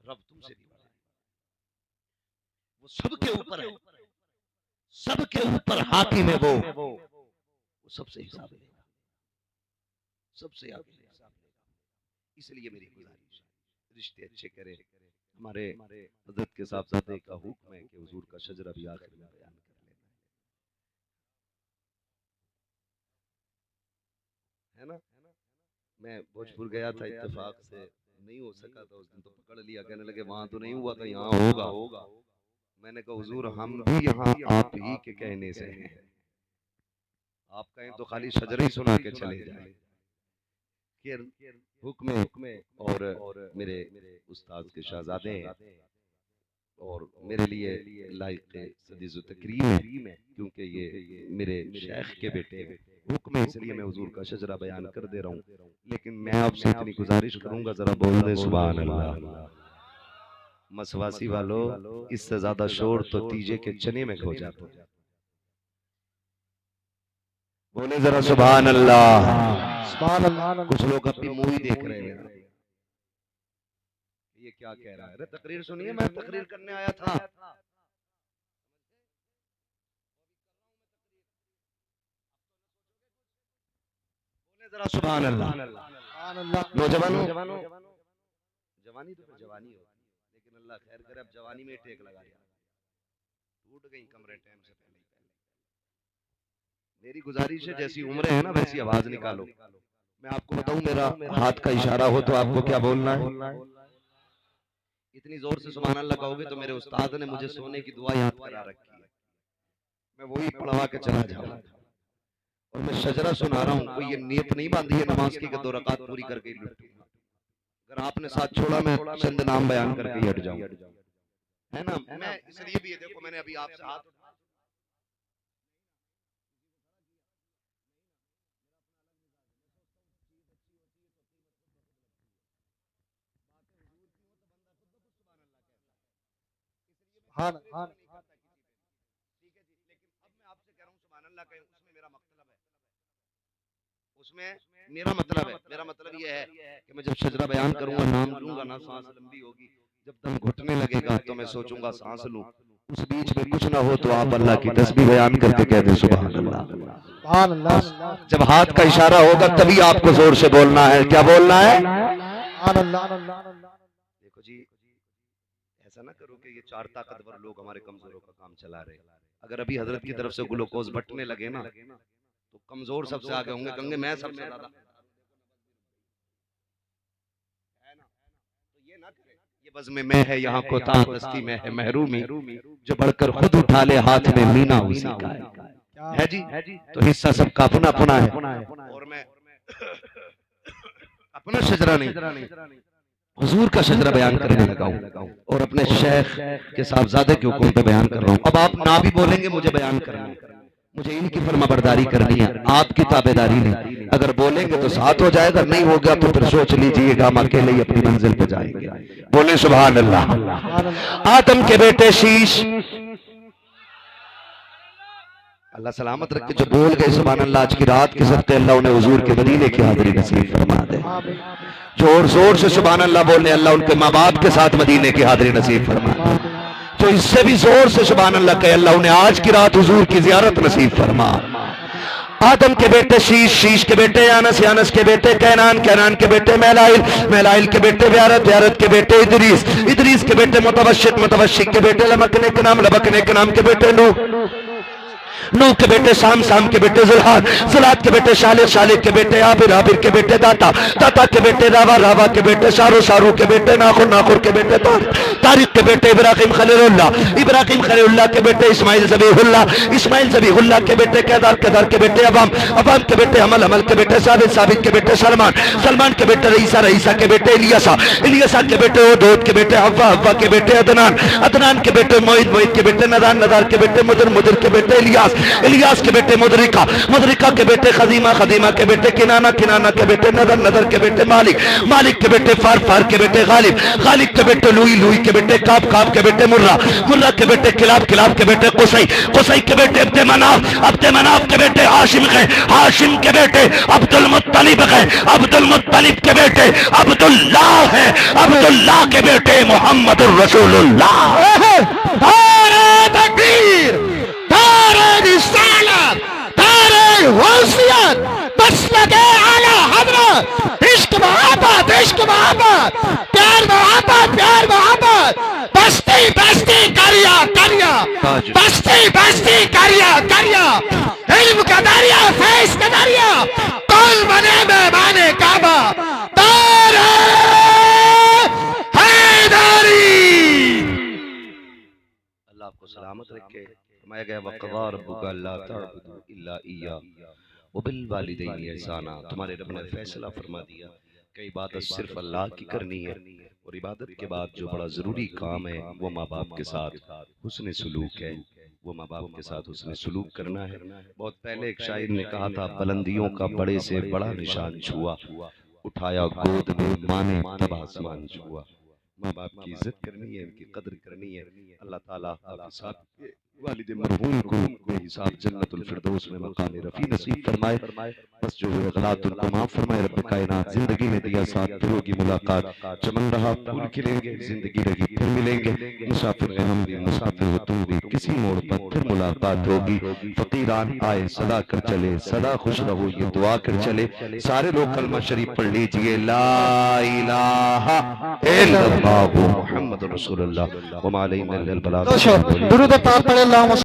रब तुमसे भी बड़ा है, वो सबके ऊपर है, सबके ऊपर हाकिम है, वो सबसे हिसाब लेगा, सबसे आगे हिसाब लेगा। इसलिए मेरी गुजारिश है रिश्ते अच्छे करें। हमारे हजरत के साहबजादे का हुक्म है कि हुजूर का शजरा भी आखिर में बयान कर लेना है ना। मैं भोजपुर गया था, इत्तेफाक से नहीं हो सका था उस दिन, तो पकड़ लिया, कहने लगे वहां तो नहीं हुआ था, यहाँ होगा। मैंने कहा हुजूर हम भी यहाँ आप ही के कहने से हैं, आप कहें तो खाली शजरा ही सुना के चले जाए। हुक्म और मेरे उस्ताद के शहजादे हैं और मेरे लिए लायक सदीज़ तकरीम है, क्योंकि ये मेरे शेख के बेटे हैं। हुक्म है, इसलिए मैं हुजूर का शजरा बयान कर दे रहा हूँ। लेकिन मैं आपसे इतनी गुजारिश करूंगा, जरा बोल दे सुभान अल्लाह। मसवासी वालों, इससे ज्यादा शोर तो तीजे के चने में खो जाता है। बोले जरा सुभान अल्लाह। कुछ लोग अपनी मूवी देख रहे हैं, ये क्या कह रहा है? अरे तकरीर सुनिए, मैं तकरीर करने आया था। बोले जरा सुभान अल्लाह। नौजवानों, जवानी तो जवानी होती है, लेकिन अल्लाह खैर करे, अब जवानी में टेक लगा दिया, टूट गई कमरे टाइम से पहले। मेरी गुजारिश है, जैसी उम्र है ना वैसी आवाज निकालो। मैं आपको बताऊं, मेरा हाथ का इशारा हो तो आपको क्या बोलना है। इतनी जोर से सुभान अल्लाह कहोगे तो मेरे उस्ताद ने मुझे सोने की दुआ याद करा रखी है, मैं वही पढ़वा के चला जाऊंगा। और मैं शजरा सुना रहा हूँ, कोई ये नियत नहीं बांधी है नमाज की कि 2 रकात पूरी करके लूटूंगा। अगर आपने साथ छोड़ा, मैं चंद नाम बयान करके हट जाऊं, है ना। मैं इसलिए भी, देखो मैंने अभी आपसे हाथ हाँ ठीक है जी, लेकिन अब मैं आपसे कह रहा हूँ सुभान अल्लाह कहें, उसमें मेरा मतलब है, मेरा मतलब ये है कि मैं जब शजरा बयान करूंगा, नाम लूंगा ना, सांस लंबी होगी, जब दम घुटने लगेगा तो मैं सोचूंगा सांस लूं, उस बीच में कुछ ना हो तो आप अल्लाह की तस्बीह बयान करके कह दें सुभान अल्लाह। जब हाथ का इशारा होगा तभी आपको जोर से बोलना है। क्या बोलना है? देखो जी, ऐसा ना करो कि ये 4 ताकतवर लोग हमारे कमजोरों का काम चला रहे। अगर अभी हजरत की तरफ से ग्लूकोज बटने लगे ना तो कमजोर सबसे आगे होंगे, कहेंगे मैं सबसे ज्यादा, है ना। तो ये ना करें, ये बज़्म में है यहाँ कोताह, दस्ती में है महरूमी, जो बढ़कर खुद उठा ले हाथ में मीना उसी का है जी। तो हिस्सा सबका अपना अपना है, और मैं अपना शजरा नहीं, हुजूर का शजरा बयान करने लगा हूँ और अपने शेख के साहबजादे के हुक्म पे बयान कर रहा हूँ। अब आप ना भी बोलेंगे, मुझे बयान करना है, मुझे इनकी फरमाबरदारी करनी है, आपकी ताबेदारी नहीं। अगर बोलेंगे तो साथ हो जाएगा, नहीं होगा तो फिर सोच लीजिएगा हम अकेले ही अपनी मंजिल पे जाएंगे। बोले सुभान अल्लाह। आदम के बेटे शीश, अल्लाह सलामत रखे, जो बोल गए सुभान अल्लाह आज की रात के सदके अल्लाह उन्हें हुजूर के मदीने की हाजिरी नसीब फरमा दे। जोर जोर से सुभान अल्लाह बोलने, अल्लाह उनके माँ बाप के साथ मदीने की हाजिरी नसीब फरमा दे। तो इससे भी जोर से सुभान अल्लाह कहे, अल्लाह उन्हें आज की रात हुजूर की ज़ियारत नसीब फरमा। आदम के बेटे शीश, शीश के बेटे यानस, यानस के बेटे कैनान, कैनान के बेटे मैलाइल, मैलाइल के बेटे व्यारत, व्यारत के बेटे इदरीस, इदरीस के बेटे मुतवशिक, मुतवशिक के बेटे लबकने के नाम, लबकने के नाम के बेटे नूह, नूह के बेटे शाम, शाम के बेटे जुल्हाद, जुल्हाद के बेटे शालिद, शालिद के बेटे आबिर, आबिर के बेटे दाता, दाता के बेटे रावा, रावा के बेटे शारू, शारू के बेटे नाखुर, नाखुर के बेटे तारिक, तारिक के बेटे इब्राहिम खलीलुल्लाह, इब्राहिम खलीलुल्लाह के बेटे इस्माइल ज़बीहुल्लाह, इस्माइल ज़बीहुल्लाह के बेटे केदार, केदार के बेटे अवाम, अवाम के बेटे हमल, हमल के बेटे साबित, साबित के बेटे सलमान, सलमान के बेटे रईसा, रईसा के बेटे इलियासा, इलियासा के बेटे ओदोद के बेटे हव्वा, हव्वा के बेटे अदनान, अदनान के बेटे मोइद, मोइद के बेटे नदान, नदार के बेटे मुदर, मुदर के बेटे इलियास, इलियास के बेटे मुदरिका, मुदरिका के बेटे खदीमा, खदीमा के बेटे किनाना, किनाना के बेटे नदर, नदर के बेटे मालिक, मालिक के बेटे फार, फार के बेटे गालिब, गालिब के बेटे लुई, लुई के बेटे काब, काब के बेटे मुर्रा, मुर्रा के बेटे किलाब, किलाब के बेटे कुसई, कुसई के बेटे अब्दे मनाफ, अब्दे मनाफ के बेटे हाशिम है, हाशिम के बेटे अब्दुल मुत्तलिब है, अब्दुल मुत्तलिब के बेटे अब्दुल्लाह है, अब्दुल्लाह के बेटे मोहम्मद रसूलुल्लाह। नारे तकबीर, नारे रिसालत, नारे गौसियत, मसलके आला हज़रत, इश्क मोहब्बत, इश्क मोहब्बत, प्यार मोहब्बत, प्यार मोहब्बत, बस्ती बस्ती करिया करिया, बस्ती बस्ती करिया करिया, इल्म का दरिया, फैज़ का दरिया, कौन बने मेहमाने काबा, नारे हैदरी। अल्लाह आपको सलामत रखे। फरमाया गया वक़ज़ा रब्बुका अल्ला तअबुदू इल्ला इय्याहु व बिल वालिदैनि ihsana। तुम्हारे रब ने फैसला फरमा दिया कि इबादत सिर्फ अल्लाह की करनी है और इबादत के बाद जो बड़ा जरूरी काम है वो माँ बाप के साथ हुस्न सलूक है, वो माँ बाप के साथ हुस्न सलूक करना है। बहुत पहले एक शायर ने कहा था, बुलंदियों का बड़े से बड़ा निशान छुआ, उठाया गोद में माँ ने तब आसमान छुआ। माँ बाप की इज्जत करनी है, उनकी कदर करनी है। अल्लाह ताला आपके साथ वालिद मरहूम को बेहिसाब जन्नतुल फिरदौस में मकाम रफ़ी नसीब फरमाए। बस जो गलत उनको माफ फरमाए। रब कायनात जिंदगी में दिया साथ फिरों की मुलाकात, चमन रहा फूल खिलेंगे, जिंदगी रही फिर मिलेंगे। मुसाफिर हैं हम भी, मुसाफिर हो तुम भी, किसी मोड़ पर फिर मुलाकात होगी। फकीरान आए सदा कर चले, सदा खुश रहो ये दुआ कर चले। सारे लोग कलमा शरीफ पढ़ लीजिए, ला इलाहा इल्लल्लाह मुहम्मद रसूलुल्लाह व मा अलैना इल्लल बलाग। दुरूद पाक पढ़े। अल्लाहुम्मा